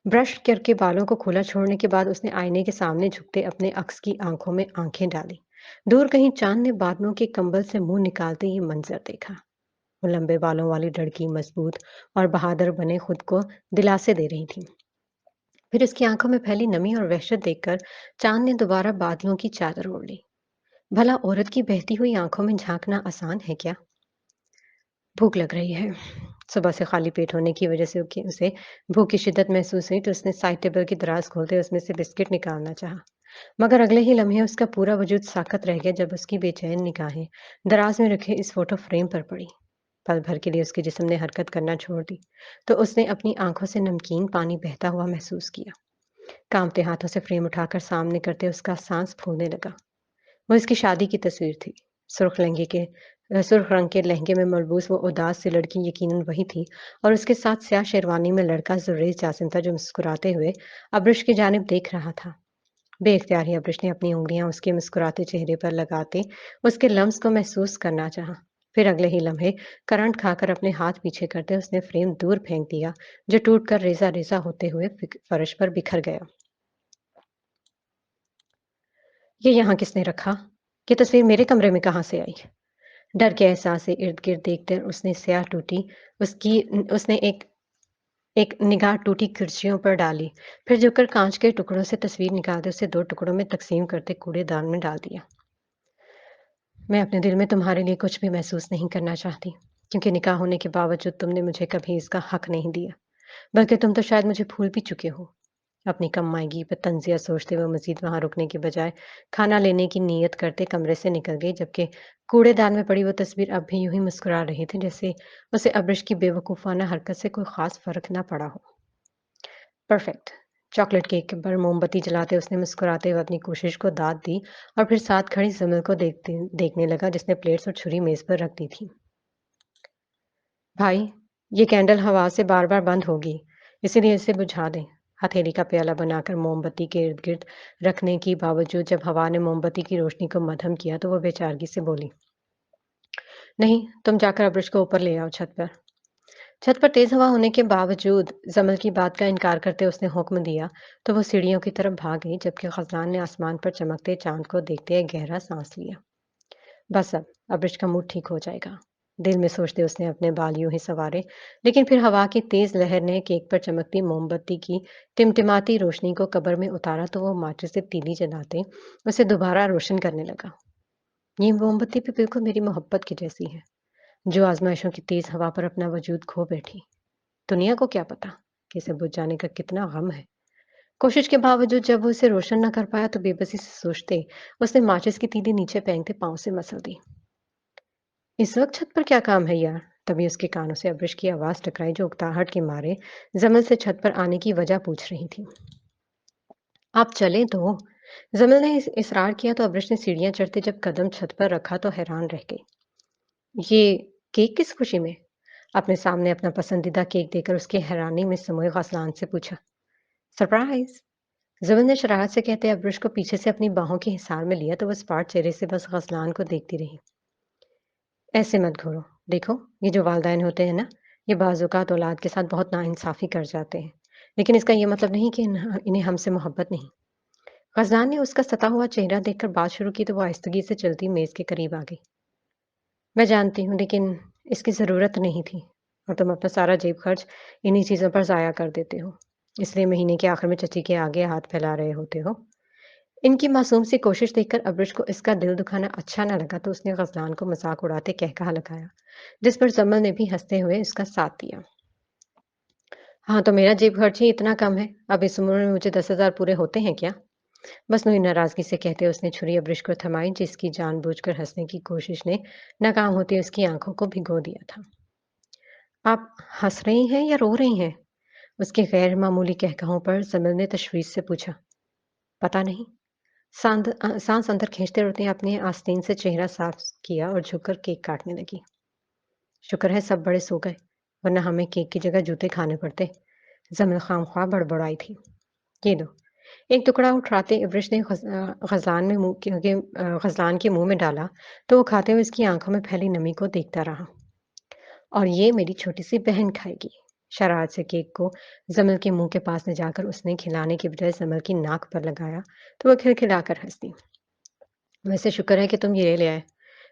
ब्रश करके बालों को खुला छोड़ने के बाद उसने आईने के सामने झुकते अपने अक्स की आंखों में आंखें डाली। दूर कहीं चांद ने बादलों के कंबल से मुंह निकालते ये मंजर देखा। वो लंबे बालों वाली लड़की मजबूत और बहादुर बने खुद को दिलासे दे रही थी। फिर उसकी आंखों में फैली नमी और वहशत देखकर चांद ने दोबारा बादलों की चादर ओढ़ ली। भला औरत की बहती हुई आंखों में झांकना आसान है क्या? भूख लग रही है। सुबह से खाली पेट होने की वजह से उसे भूख की शिद्दत महसूस हुई तो उसने साइड टेबल की दराज खोलते उसमें से बिस्किट निकालना चाहा। मगर अगले ही लम्हे उसका पूरा वजूद साकत रह गया जब उसकी बेचैन निगाहें दराज में रखे इस फोटो फ्रेम पर पड़ी। पल भर के लिए उसके जिस्म ने हरकत करना छोड़ दी तो उसने अपनी आंखों से नमकीन पानी बहता हुआ महसूस किया। कांपते हाथों से फ्रेम उठाकर सामने करते उसका सांस फूलने लगा। वो इसकी शादी की तस्वीर थी। सुर्ख रंग के लहंगे में मलबूस वो उदास सी लड़की यकीनन वही थी, और उसके साथ स्याह शेरवानी में लड़का जुर्रेज जासिम था जो मुस्कुराते हुए अब्रिश की जानिब देख रहा था। बेख्तियार ही अब्रिश ने अपनी उंगलियां उसके मुस्कुराते चेहरे पर लगाते उसके लम्स को महसूस करना चाहा। फिर अगले ही लम्हे करंट खाकर अपने हाथ पीछे करते उसने फ्रेम दूर फेंक दिया, जो टूटकर रेजा रेजा होते हुए फर्श पर बिखर गया। ये यहाँ किसने रखा? ये तस्वीर मेरे कमरे में कहाँ से आई? डर के एहसास से इर्द-गिर्द देखकर उसने स्याह टूटी उसकी उसने एक निगाह टूटी कुर्सियों पर डाली, फिर झुककर कांच के टुकड़ों से तस्वीर निकालते उसे 2 टुकड़ों में तकसीम करते कूड़ेदान में डाल दिया। मैं अपने दिल में तुम्हारे लिए कुछ भी महसूस नहीं करना चाहती, क्योंकि निकाह होने के बावजूद तुमने मुझे कभी इसका हक नहीं दिया, बल्कि तुम तो शायद मुझे भूल भी चुके हो। अपनी कम-मायगी पे तंज़िया सोचते हुए मज़ीद वहाँ रुकने के बजाय खाना लेने की नीयत करते कमरे से निकल गई, जबकि कूड़ेदान में पड़ी वो तस्वीर अब भी यूँ ही मुस्कुरा रही थी जैसे उसे अब्रिश की बेवकूफ़ाना हरकत से कोई ख़ास फ़र्क ना पड़ा हो। परफ़ेक्ट। चॉकलेट केक पर मोमबत्ती जलाते उसने मुस्कुराते हुए अपनी कोशिश को दाद दी और फिर साथ खड़ी ज़मील को देखने लगा जिसने प्लेट्स और छुरी मेज़ पर रख दी थी। भाई, ये कैंडल हवा से बार-बार बंद होगी, इसीलिए इसे बुझा दें। हथेली का प्याला बनाकर मोमबत्ती के इर्द-गिर्द रखने के बावजूद जब हवा ने मोमबत्ती की रोशनी को मद्धम किया तो वो बेचारगी से बोली, नहीं, तुम जाकर अब्रिश को ऊपर ले आओ छत पर। छत पर तेज हवा होने के बावजूद जमल की बात का इनकार करते उसने हुक्म दिया तो वो सीढ़ियों की तरफ भाग गई, जबकि खजलान ने आसमान पर चमकते चांद को देखते एक गहरा सांस लिया। बस अब रिश का मूड ठीक हो जाएगा, दिल में सोचते उसने अपने बाल यूं ही संवारे। लेकिन फिर हवा की तेज लहर ने केक पर चमकती मोमबत्ती की टिमटिमाती रोशनी को कब्र में उतारा, तो वो माचिस से तीली जलाते उसे दोबारा रोशन करने लगा। ये मोमबत्ती भी बिल्कुल मेरी मोहब्बत की जैसी है, जो आजमाइशों की तेज हवा पर अपना वजूद खो बैठी। दुनिया को क्या पता कि इसे बुझ जाने का कितना गम है। कोशिश के बावजूद जब वो इसे रोशन न कर पाया तो बेबसी से सोचते उसने माचिस की तीली नीचे फेंकते पांव से मसल दी। इस वक्त छत पर क्या काम है यार? तभी उसके कानों से अब्रिश की आवाज टकराई, जो उकताहट के मारे जमल से छत पर आने की वजह पूछ रही थी। आप चलें तो। जमल ने इसरार किया तो अब्रिश ने सीढ़ियां चढ़ते जब कदम छत पर रखा तो हैरान रह गई। ये केक किस खुशी में? अपने सामने अपना पसंदीदा केक देकर उसकी हैरानी में समोए गसलान से पूछा। सरप्राइज! ज़ुबैर ने शरारत से कहते अब्रुश को पीछे से अपनी बाहों के हिसार में लिया, तो वो स्पार्ट चेहरे से बस गसलान को देखती रही। ऐसे मत घूरो। देखो, ये जो वालिदैन होते हैं ना, ये बाज़-औक़ात औलाद के साथ बहुत नाइंसाफ़ी कर जाते हैं। लेकिन इसका ये मतलब नहीं कि इन्हें हमसे मोहब्बत नहीं। गज़लान ने उसका सता हुआ चेहरा देखकर बात शुरू की तो वो आहिस्तगी से चलती मेज़ के करीब आ गई। मैं जानती हूँ, लेकिन इसकी ज़रूरत नहीं थी, और तुम अपना सारा जेब खर्च इन्हीं चीज़ों पर ज़ाया कर देते हो। इसलिए महीने के आखिर में चची के आगे हाथ फैला रहे होते हो। इनकी मासूम सी कोशिश देखकर अब्रिश को इसका दिल दुखाना अच्छा न लगा, तो उसने गज़लान को मज़ाक उड़ाते कहकहा लगाया, जिस पर जम्मल ने भी हँसते हुए इसका साथ दिया। हाँ, तो मेरा जेब खर्च ही इतना कम है, अब इस उम्र में मुझे 10,000 पूरे होते हैं क्या? मसनूई नाराज़गी से कहते उसने छुरी अब्रिश को थमाई, जिसकी जानबूझकर हँसने की कोशिश ने नाकाम होती उसकी आँखों को भिगो दिया था। आप हँस रही हैं या रो रही हैं? उसके गैर मामूली कहकहों पर जमील ने तशवीश से पूछा। पता नहीं। सांस अंदर खींचते उसने अपने आस्तीन से चेहरा साफ किया और झुककर केक काटने लगी। शुक्र है सब बड़े सो गए, वरना हमें केक की जगह जूते खाने पड़ते। जमील खामख्वाह बड़बड़ाई थी। ये लो। एक टुकड़ा उठाते इब्रिश ने गजलान के मुंह में डाला, तो वो खाते हुए इसकी आंखों में फैली नमी को देखता रहा। और ये मेरी छोटी सी बहन खाएगी। शरारत से केक को जमल के मुंह के पास ले जाकर उसने खिलाने की बजाय जमल की नाक पर लगाया, तो वह खिलखिलाकर हंस दी। वैसे शुक्र है कि तुम ये ले आए।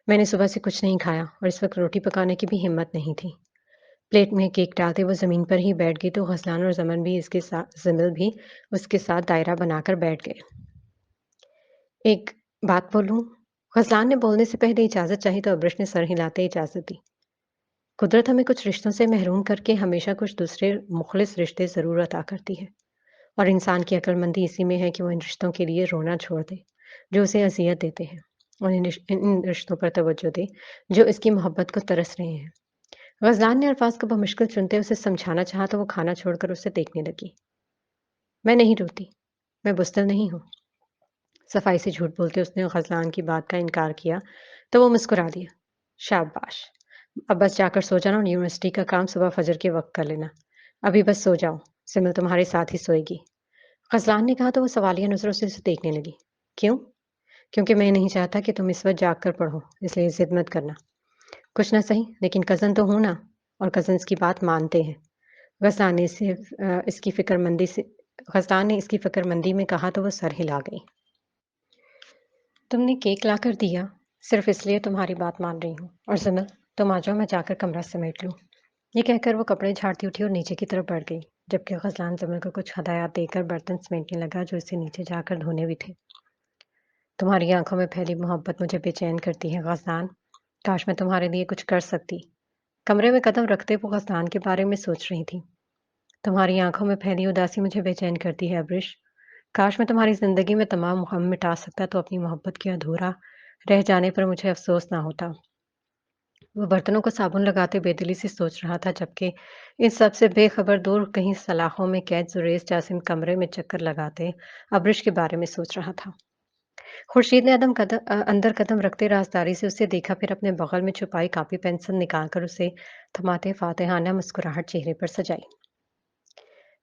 मैंने सुबह से कुछ नहीं खाया और इस वक्त रोटी पकाने की भी हिम्मत नहीं थी। प्लेट में केक डालते वो जमीन पर ही बैठ गई, तो गसलान और जमन भी इसके साथ जमल भी उसके साथ दायरा बनाकर बैठ गए। एक बात बोलूं? गसलान ने बोलने से पहले इजाजत चाही, तो अब्रिश ने सर हिलाते इजाजत दी। कुदरत हमें कुछ रिश्तों से महरूम करके हमेशा कुछ दूसरे मुखलिस रिश्ते ज़रूर अता करती है, और इंसान की अक्लमंदी इसी में है कि वो इन रिश्तों के लिए रोना छोड़ दे जो उसे अजियत देते हैं, और इन रिश्तों पर तवज्जो दे जो इसकी मोहब्बत को तरस रहे हैं। गजलान ने अल्फाज को बमुश्किल चुनते उसे समझाना चाहा, तो वो खाना छोड़कर उसे देखने लगी। मैं नहीं रोती, मैं बुज़दिल नहीं हूँ। सफाई से झूठ बोलते उसने गजलान की बात का इनकार किया, तो वो मुस्कुरा दिया। शाबाश, अब बस जाकर सो जाना और यूनिवर्सिटी का काम सुबह फजर के वक्त कर लेना। अभी बस सो जाओ, सिमल तुम्हारे साथ ही सोएगी। गजलान ने कहा तो वो सवालिया नजरों से उसे देखने लगी। क्यों? क्योंकि मैं नहीं चाहता कि तुम इस वक्त जाग कर पढ़ो, इसलिए जिद मत करना। कुछ ना सही, लेकिन कजन तो हूं ना, और कजन्स की बात मानते हैं। गजलान ने इसकी फिक्रमंदी से गजलान ने इसकी फिक्रमंदी में कहा, तो वो सर हिला गई। तुमने केक लाकर दिया सिर्फ इसलिए तुम्हारी बात मान रही हूँ, और जमिल, तुम आ जाओ, मैं जाकर कमरा समेट लूँ। ये कहकर वो कपड़े झाड़ती उठी और नीचे की तरफ बढ़ गई, जबकि गजलान जमिल को कुछ हदायत देकर बर्तन समेटने लगा जो इसे नीचे जाकर धोने भी थे। तुम्हारी आंखों में फैली मोहब्बत मुझे बेचैन करती है गजलान। काश मैं तुम्हारे लिए कुछ कर सकती। कमरे में कदम रखते वो गजलान के बारे में सोच रही थी। तुम्हारी आंखों में फैली उदासी मुझे बेचैन करती है अब्रिश। काश मैं तुम्हारी जिंदगी में तमाम गम मिटा सकता, तो अपनी मोहब्बत के अधूरा रह जाने पर मुझे अफसोस ना होता। वो बर्तनों को साबुन लगाते बेदिली से सोच रहा था, जबकि इन सब से बेखबर दूर कहीं सलाखों में कैद जुरेज जासिम कमरे में चक्कर लगाते अब्रिश के बारे में सोच रहा था। खुर्शीद ने अंदर कदम रखते राजदारी से उसे देखा, फिर अपने बगल में छुपाई कापी पेंसिल निकालकर उसे थमाते फातिहाना मुस्कुराहट चेहरे पर सजाई।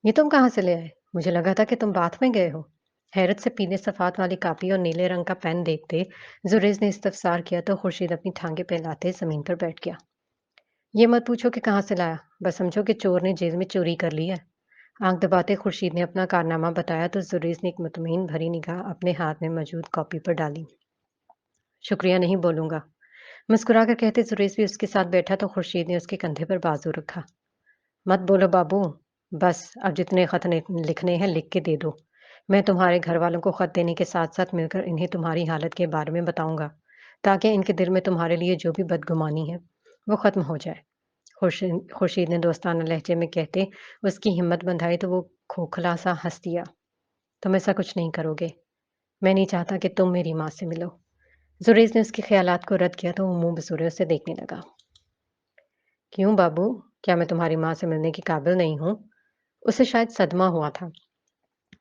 ये तुम कहाँ से ले आए? मुझे लगा था कि तुम बाथ में गए हो। हैरत से पीले सफ़ात वाली कापी और नीले रंग का पेन देखते जुरेज ने इस्तफसार किया, तो खुर्शीद अपनी टांगे फैलाते जमीन पर बैठ गया। ये मत पूछो कि कहाँ से लाया, बस समझो कि चोर ने जेल में चोरी कर ली है। आंख दबाते खुर्शीद ने अपना कारनामा बताया तो जुरेज ने एक मुतमईन भरी निगाह अपने हाथ में मौजूद कॉपी पर डाली। शुक्रिया नहीं बोलूंगा, मुस्कुराकर कहते जुरेज भी उसके साथ बैठा तो खुर्शीद ने उसके कंधे पर बाजू रखा। मत बोलो बाबू, बस अब जितने खत लिखने हैं लिख के दे दो। मैं तुम्हारे घर वालों को खत देने के साथ साथ मिलकर इन्हें तुम्हारी हालत के बारे में बताऊंगा, ताकि इनके दिल में तुम्हारे लिए जो भी बदगुमानी है वो खत्म हो जाए। खुर्शीद खुर्शीद ने दोस्ताना लहजे में कहते उसकी हिम्मत बंधाई तो वो खोखला सा हंस दिया। तुम ऐसा कुछ नहीं करोगे, मैं नहीं चाहता कि तुम मेरी माँ से मिलो। जुरेज ने उसके ख्यालात को रद्द किया तो वो मुंह बसूरे उसे देखने लगा। क्यों बाबू, क्या मैं तुम्हारी माँ से मिलने की काबिल नहीं हूँ? उसे शायद सदमा हुआ था।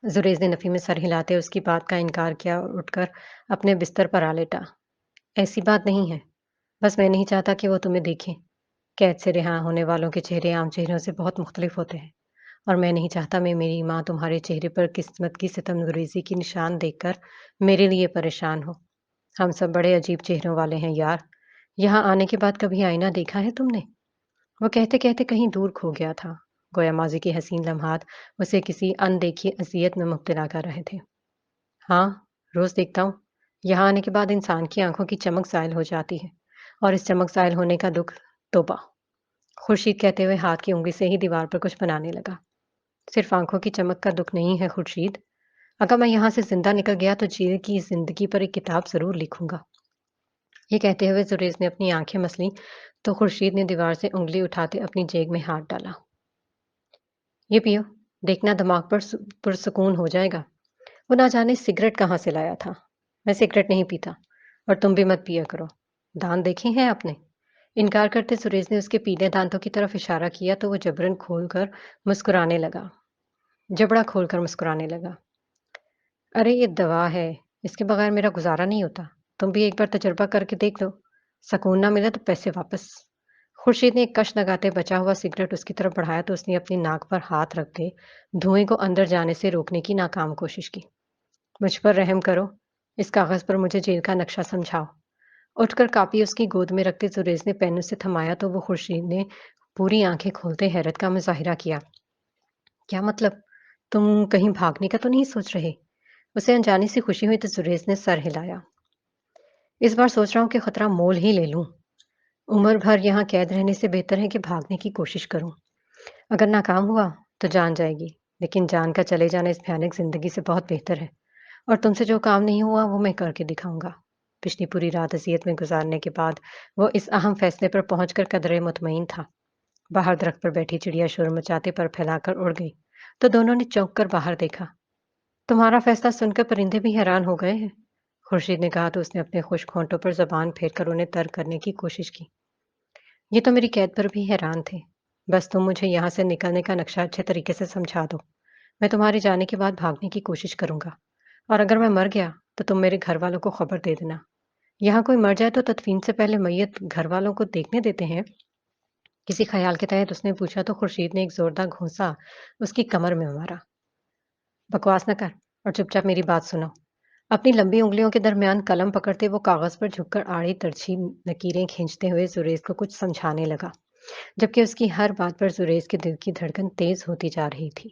जुरेज ने नफी में सर हिलाते उसकी बात का इनकार किया और उठकर अपने बिस्तर पर आ लेटा। ऐसी बात नहीं है, बस मैं नहीं चाहता कि वो तुम्हें देखे। कैद से रिहा होने वालों के चेहरे आम चेहरों से बहुत मुख्तलिफ होते हैं और मैं नहीं चाहता मैं मेरी माँ तुम्हारे चेहरे पर किस्मत की सितमगुरेजी की निशान देखकर मेरे लिए परेशान हो। हम सब बड़े अजीब चेहरों वाले हैं यार। यहाँ आने के बाद कभी आईना देखा है तुमने? वो कहते कहते कहीं दूर खो गया था, गोया माजी के हसीन लम्हात उसे किसी अनदेखी अजियत में मुब्तला कर रहे थे। हाँ, रोज देखता हूँ। यहाँ आने के बाद इंसान की आंखों की चमक ज़ायल हो जाती है और इस चमक ज़ायल होने का दुख तौबा। खुर्शीद कहते हुए हाथ की उंगली से ही दीवार पर कुछ बनाने लगा। सिर्फ आंखों की चमक का दुख नहीं है खुर्शीद, अगर मैं यहाँ से जिंदा निकल गया तो जेल की इस जिंदगी पर एक किताब जरूर लिखूंगा। ये कहते हुए जुरेज ने अपनी आंखें मसली तो खुर्शीद ने दीवार से उंगली उठाते अपनी जेब में हाथ डाला। ये पियो, देखना दिमाग पर पुरसुकून हो जाएगा। वो ना जाने सिगरेट कहाँ से लाया था। मैं सिगरेट नहीं पीता और तुम भी मत पिया करो। दांत देखे हैं आपने? इनकार करते सुरेश ने उसके पीले दांतों की तरफ इशारा किया तो वो जबरन खोलकर मुस्कुराने लगा। जबड़ा खोलकर मुस्कुराने लगा। अरे ये दवा है, इसके बगैर मेरा गुजारा नहीं होता। तुम भी एक बार तजुर्बा करके देख लो। सकून ना मिले तो पैसे वापस। खुर्शीद ने एक कश लगाते बचा हुआ सिगरेट उसकी तरफ बढ़ाया तो उसने अपनी नाक पर हाथ रख के धुएं को अंदर जाने से रोकने की नाकाम कोशिश की। मुझ पर रहम करो, इस कागज पर मुझे जेल का नक्शा समझाओ। उठकर कापी उसकी गोद में रखते जुरेज ने पेन उसे थमाया तो वो खुर्शीद ने पूरी आंखें खोलते हैरत का मुजाहिरा किया। क्या मतलब? तुम कहीं भागने का तो नहीं सोच रहे? उसे अनजानी सी खुशी हुई तो जुरेज ने सर हिलाया। इस बार सोच रहा हूँ कि खतरा मोल ही ले लूं। उम्र भर यहाँ कैद रहने से बेहतर है कि भागने की कोशिश करूं। अगर नाकाम हुआ तो जान जाएगी, लेकिन जान का चले जाना इस भयानक जिंदगी से बहुत बेहतर है। और तुमसे जो काम नहीं हुआ वो मैं करके दिखाऊंगा। पिछली पूरी रात अजियत में गुजारने के बाद वो इस अहम फैसले पर पहुंचकर कदरे मुतमईन था। बाहर दरख्त पर बैठी चिड़िया शोर मचाते पर फैलाकर उड़ गई तो दोनों ने चौंक कर बाहर देखा। तुम्हारा फैसला सुनकर परिंदे भी हैरान हो गए हैं, खुर्शीद ने कहा तो उसने अपने खुश्क होंठों पर जबान फेरकर उन्हें तर्क करने की कोशिश की। ये तो मेरी कैद पर भी हैरान थे। बस तुम मुझे यहाँ से निकलने का नक्शा अच्छे तरीके से समझा दो। मैं तुम्हारे जाने के बाद भागने की कोशिश करूंगा और अगर मैं मर गया तो तुम मेरे घर वालों को खबर दे देना। यहाँ कोई मर जाए तो तदफीन से पहले मैयत घर वालों को देखने देते हैं? किसी ख्याल के तहत उसने पूछा तो खुर्शीद ने एक जोरदार घूंसा उसकी कमर में मारा। बकवास न कर और चुपचाप मेरी बात सुनो। अपनी लंबी उंगलियों के दरमियान कलम पकड़ते वो कागज पर झुककर आड़ी तिरछी लकीरें खींचते हुए जुरेज को कुछ समझाने लगा, जबकि उसकी हर बात पर जुरेज के दिल की धड़कन तेज होती जा रही थी।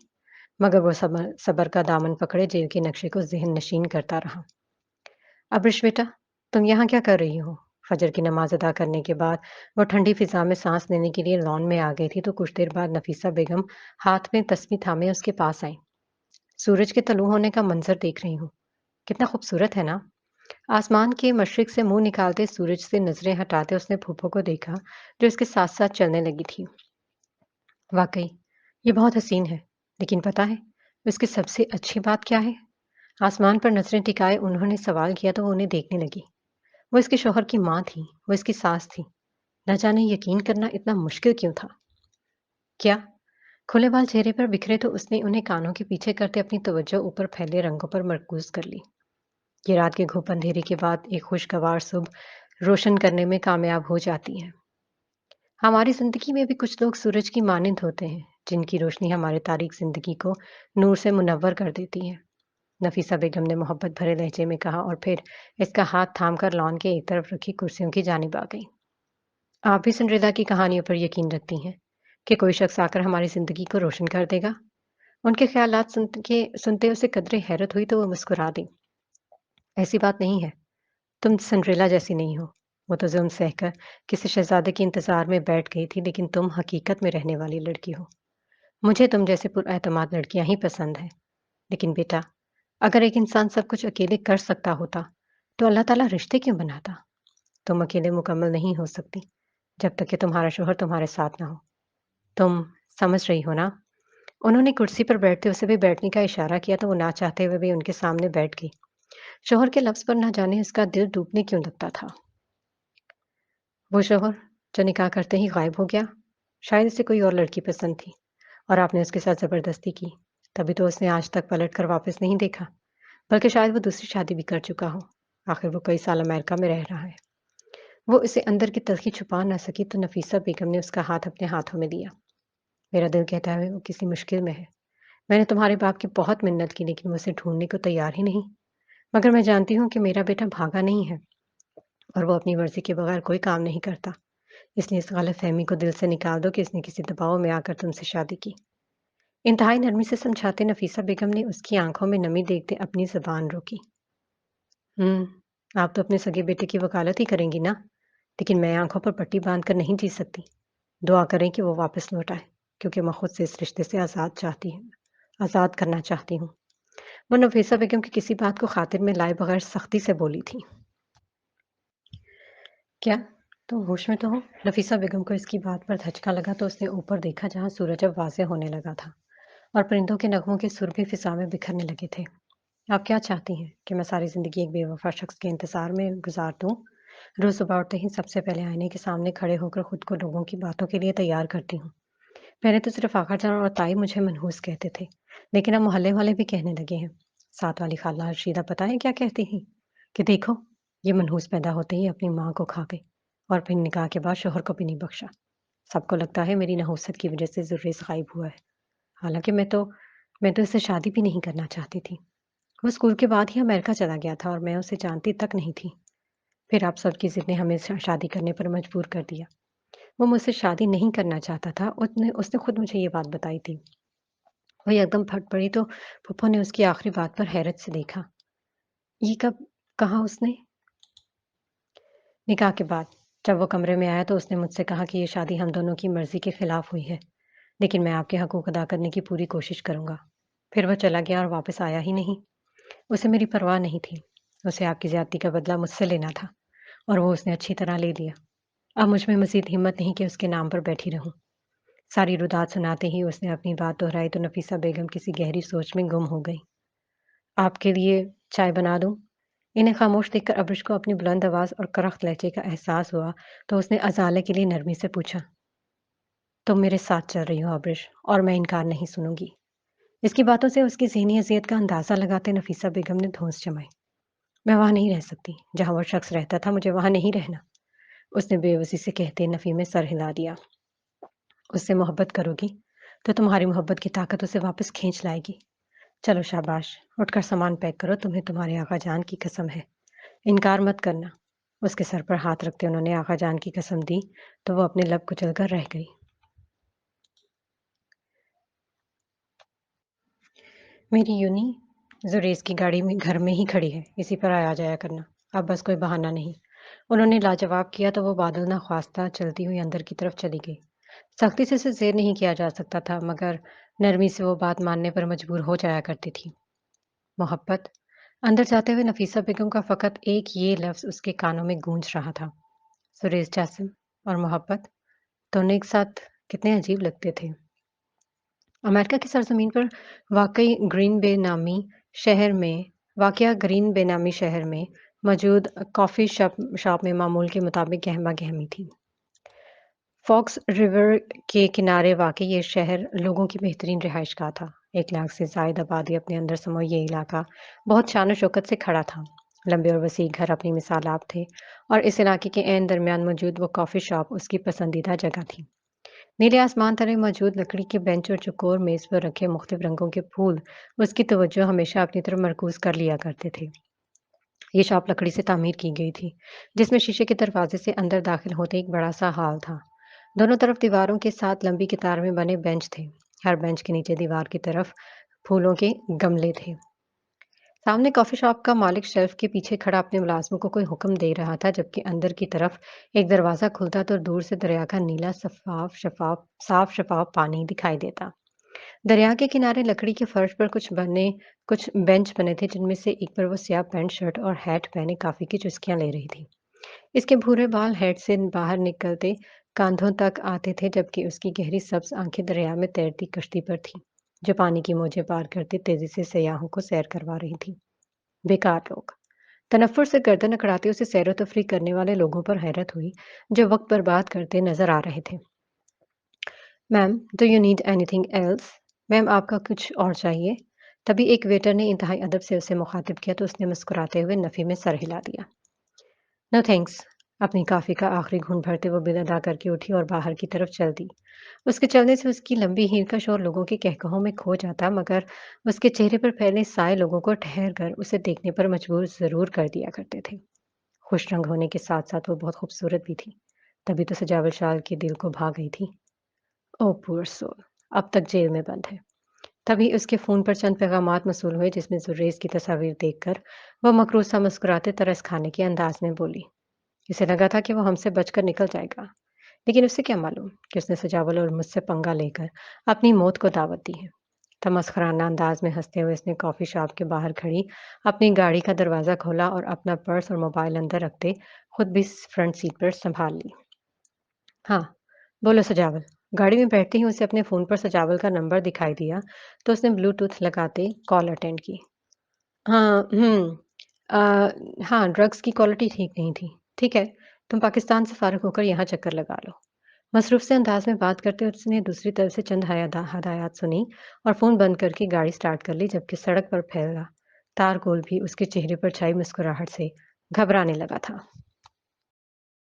मगर वो सबर सबर का दामन पकड़े जेल के नक्शे को जहन नशीन करता रहा। अब्रिश बेटा, तुम यहाँ क्या कर रही हो? फजर की नमाज अदा करने के बाद वो ठंडी फिजा में सांस लेने के लिए लॉन में आ गई थी तो कुछ देर बाद नफीसा बेगम हाथ में तस्बीह थामे उसके पास आई। सूरज के तलू होने का मंजर देख रही हूँ, कितना खूबसूरत है ना? आसमान के मशरिक से मुंह निकालते सूरज से नजरें हटाते उसने फूफो को देखा जो उसके साथ साथ चलने लगी थी। वाकई ये बहुत हसीन है, लेकिन पता है उसकी सबसे अच्छी बात क्या है? आसमान पर नजरें टिकाए उन्होंने सवाल किया तो वो उन्हें देखने लगी। वो इसके शौहर की माँ थी, वो इसकी सास थी। न जाने यकीन करना इतना मुश्किल क्यों था? क्या? खुले बाल चेहरे पर बिखरे तो उसने उन्हें कानों के पीछे करते अपनी तवज्जो ऊपर फैले रंगों पर मरकूज कर ली। ये रात के घुप अंधेरे के बाद एक खुशगवार सुबह रोशन करने में कामयाब हो जाती है। हमारी जिंदगी में भी कुछ लोग सूरज की मानिंद होते हैं, जिनकी रोशनी हमारे तारीक जिंदगी को नूर से मुनव्वर कर देती है। नफीसा बेगम ने मोहब्बत भरे लहजे में कहा और फिर इसका हाथ थाम कर लॉन के एक तरफ रखी कुर्सियों की जानिब आ गई। आप भी सिंड्रेला की कहानियों पर यकीन रखती हैं कि कोई शख्स आकर हमारी ज़िंदगी को रोशन कर देगा? उनके ख़्यालात सुनते उसे कदरे हैरत हुई तो वो मुस्कुरा दी। ऐसी बात नहीं है, तुम सिंड्रेला जैसी नहीं हो। वो तो ज़ुल्म सहकर किसी शहज़ादे के इंतज़ार में बैठ गई थी, लेकिन तुम हकीकत में रहने वाली लड़की हो। मुझे तुम जैसे पुरएतमाद लड़कियाँ ही पसंद हैं। लेकिन बेटा, अगर एक इंसान सब कुछ अकेले कर सकता होता, तो अल्लाह ताला रिश्ते क्यों बनाता? तुम अकेले मुकम्मल नहीं हो सकती, जब तक कि तुम्हारा शौहर तुम्हारे साथ ना हो। तुम समझ रही हो ना? उन्होंने कुर्सी पर बैठते उसे भी बैठने का इशारा किया तो वो ना चाहते हुए भी उनके सामने बैठ गई। शौहर के लफ्ज़ पर ना जाने उसका दिल टूटने क्यों लगता था। वो शौहर जो निकाह करते ही गायब हो गया, शायद उसे कोई और लड़की पसंद थी और आपने उसके साथ ज़बरदस्ती की। तभी तो उसने आज तक पलट कर वापस नहीं देखा, बल्कि शायद वो दूसरी शादी भी कर चुका हो। आखिर वो कई साल अमेरिका में रह रहा है। वो इसे अंदर की तलखी छुपा ना सकी तो नफीसा बेगम ने उसका हाथ अपने हाथों में लिया। मेरा दिल कहता है वो किसी मुश्किल में है। मैंने तुम्हारे बाप की बहुत मिन्नत की लेकिन वो उसे ढूँढने को तैयार ही नहीं। मगर मैं जानती हूँ कि मेरा बेटा भागा नहीं है और वो अपनी मर्ज़ी के बगैर कोई काम नहीं करता। इसलिए इस गलतफ़हमी को दिल से निकाल दो कि इसने किसी दबाव में आकर तुमसे शादी की। इंतहाई नरमी से समझाते नफीसा बेगम ने उसकी आँखों में नमी देखते अपनी ज़ुबान रोकी। आप तो अपने सगे बेटे की वकालत ही करेंगी ना? लेकिन मैं आँखों पर पट्टी बाँध कर नहीं जी सकती। दुआ करें कि वो वापस लौट आए, क्योंकि मैं खुद से इस रिश्ते से आज़ाद करना चाहती हूँ। वो नफीसा बेगम की किसी बात को खातिर में लाए बगैर सख्ती से बोली थी। क्या तुम होश में तो हो? नफीसा बेगम को इसकी बात पर धचका लगा तो उसने ऊपर देखा जहाँ सूरज अब वाज़ेह होने लगा था और परिंदों के नगमों के सुर भी फिज़ा में बिखरने लगे थे। आप क्या चाहती हैं कि मैं सारी ज़िंदगी एक बेवफ़ा शख्स के इंतज़ार में गुज़ार दूँ? रोज़ सुबह उठते ही सबसे पहले आईने के सामने खड़े होकर खुद को लोगों की बातों के लिए तैयार करती हूँ। पहले तो सिर्फ़ आका जान और ताई मुझे मनहूस कहते थे, लेकिन अब मोहल्ले वाले भी कहने लगे हैं। साथ वाली खाला रशीदा पता है क्या कहती हैं? कि देखो, ये मनहूस पैदा होते ही अपनी माँ को खा गई और फिर निकाह के बाद शौहर को भी नहीं बख्शा। सबको लगता है मेरी नहूसत की वज़ह से ज़ुर्रेज़ गायब हुआ है। हालाँकि मैं तो इससे शादी भी नहीं करना चाहती थी। वो स्कूल के बाद ही अमेरिका चला गया था और मैं उसे जानती तक नहीं थी। फिर आप सबकी ज़िद ने हमें शादी करने पर मजबूर कर दिया। वो मुझसे शादी नहीं करना चाहता था, उसने उसने खुद मुझे ये बात बताई थी। वो एकदम फट पड़ी तो फूफो ने उसकी आखिरी बात पर हैरत से देखा। ये कब कहा उसने? निकाह के बाद। जब वो कमरे में आया तो उसने मुझसे कहा कि ये शादी हम दोनों की मर्ज़ी के खिलाफ हुई है, लेकिन मैं आपके हकूक़ अदा करने की पूरी कोशिश करूँगा। फिर वो चला गया और वापस आया ही नहीं। उसे मेरी परवाह नहीं थी। उसे आपकी ज़्यादती का बदला मुझसे लेना था और वो उसने अच्छी तरह ले लिया। अब मुझ में मज़ीद हिम्मत नहीं कि उसके नाम पर बैठी रहूँ। सारी रुदात सुनाते ही उसने अपनी बात दोहराई तो नफीसा बेगम किसी गहरी सोच में गुम हो गई। आपके लिए चाय बना दूं? इन्हें खामोश देखकर अब्रिश को अपनी बुलंद आवाज और करख्त लहजे का एहसास हुआ तो उसने अजाले के लिए नरमी से पूछा, तुम मेरे साथ चल रही हो अब्रिश और मैं इनकार नहीं सुनूंगी। इसकी बातों से उसकी ज़हनी अज़ियत का अंदाज़ा लगाते नफीसा बेगम ने धौंस जमाई। मैं वहां नहीं रह सकती जहां वो शख्स रहता था, मुझे वहां नहीं रहना। उसने बेबसी से कहते नफी में सर हिला दिया। उससे मोहब्बत करोगी तो तुम्हारी मोहब्बत की ताकत उसे वापस खींच लाएगी। चलो शाबाश, उठकर सामान पैक करो, तुम्हें तुम्हारे आका जान की कसम है। इनकार मत करना। उसके सर पर हाथ रखते उन्होंने आका जान की कसम दी तो वो अपने लब कुचलकर रह गई। मेरी यूनी जुरेज की गाड़ी में घर में ही खड़ी है, इसी पर आया जाया करना। अब बस कोई बहाना नहीं। उन्होंने लाजवाब किया तो वो बादल ना ख्वास्ता चलती हुई अंदर की तरफ चली गई। सख्ती से उसे ज़ेर नहीं किया जा सकता था, मगर नरमी से वो बात मानने पर मजबूर हो जाया करती थी। मोहब्बत। अंदर जाते हुए नफीसा बेगम का फ़कत एक ये लफ्ज़ उसके कानों में गूंज रहा था। सुरेश जासिम और मोहब्बत दोनों एक साथ कितने अजीब लगते थे। अमेरिका की सरजमीन पर वाकई ग्रीन बे नामी शहर में वाकया ग्रीन बे नामी शहर में मौजूद कॉफ़ी शॉप में मामूल के मुताबिक गहमा गहमी थी। फॉक्स रिवर के किनारे वाक़ई ये शहर लोगों की बेहतरीन रिहाइशगाह था। 1 लाख से ज़ायद आबादी अपने अंदर समोए ये इलाका बहुत शान-ओ-शौकत से खड़ा था। लंबे और वसीअ घर अपनी मिसाल आप थे और इस इलाके के ऐन दरमियान मौजूद वो कॉफ़ी शॉप उसकी पसंदीदा जगह थी। नीले आसमान तले मौजूद लकड़ी के बेंच और चौकोर मेज़ पर रखे मुख्तलिफ रंगों के फूल उसकी तवज्जो हमेशा अपनी तरफ मरकूज़ कर लिया करते थे। یہ शॉप लकड़ी से तामीर की गई थी, जिसमें शीशे के दरवाजे से अंदर दाखिल होते एक बड़ा सा हॉल था। दोनों तरफ दीवारों के साथ लंबी कतार में बने बेंच थे। हर बेंच के नीचे दीवार की तरफ फूलों के गमले थे। सामने कॉफी शॉप का मालिक शेल्फ के पीछे खड़ा अपने मुलाजमों को कोई हुक्म दे रहा था, जबकि अंदर की तरफ एक दरवाजा खुलता तो दूर से दरिया का नीला साफ शफाफ पानी दिखाई देता। दरिया के किनारे लकड़ी के फर्श पर कुछ बेंच बने थे, जिनमें से एक पर वो स्याह पैंट शर्ट और हैट पहने कॉफी की चुस्कियां ले रही थी। इसके भूरे बाल हेड से बाहर निकलते कांधों तक आते थे, जबकि उसकी गहरी सब्ज आंखें दरिया में तैरती कश्ती पर थीं, जो पानी की मौजें पार करते तेजी से सयाहों को सैर करवा रही थी। बेकार लोग। तनफ्फुर से गर्दन अकड़ाते उसे सैर तफरीह करने वाले लोगों पर हैरत हुई, जो वक्त बर्बाद करते नजर आ रहे थे। Ma'am, do you need anything else? Ma'am, आपका कुछ और चाहिए? तभी एक वेटर ने इंतहाई अदब से उसे मुखातिब किया तो उसने मुस्कुराते हुए नफी में सर हिला दिया। No thanks. अपनी कॉफ़ी का आखिरी घूंट भरते वो बिल अदा करके उठी और बाहर की तरफ चल दी। उसके चलने से उसकी लंबी हीरकश और लोगों के कहकहों में खो जाता, मगर उसके चेहरे पर फैले साए लोगों को ठहर कर उसे देखने पर मजबूर ज़रूर कर दिया करते थे। खुश रंग होने के साथ-साथ वो बहुत खूबसूरत भी थी। तभी तो सजावल शाल के दिल को भा गई थी। ओह पुअर सोल! अब तक जेल में बंद है। तभी उसके फ़ोन पर चंद पैगामात मौसूल हुए, जिसमें जुर्रेज़ की तस्वीर देखकर वह मकरूज़ सा मुस्कुराते तरस खाने के अंदाज़ में बोली। इसे लगा था कि वो हमसे बचकर निकल जाएगा, लेकिन उसे क्या मालूम कि उसने सजावल और मुझसे पंगा लेकर अपनी मौत को दावत दी है। तमस्खराना अंदाज में हंसते हुए उसने कॉफ़ी शॉप के बाहर खड़ी अपनी गाड़ी का दरवाज़ा खोला और अपना पर्स और मोबाइल अंदर रखते खुद भी फ्रंट सीट पर संभाल ली। हाँ, बोलो सजावल। गाड़ी में बैठते ही उसे अपने फ़ोन पर सजावल का नंबर दिखाई दिया, तो उसने ब्लूटूथ लगाते कॉल अटेंड की। हाँ, हाँ, ड्रग्स की क्वालिटी ठीक नहीं थी। ठीक है, तुम पाकिस्तान से फ़ारिग होकर यहाँ चक्कर लगा लो। मसरूफ़ से अंदाज़ में बात करते उसने दूसरी तरफ से चंद हदायत सुनी और फ़ोन बंद करके गाड़ी स्टार्ट कर ली, जबकि सड़क पर फैला तारकोल भी उसके चेहरे पर छाई मुस्कुराहट से घबराने लगा था।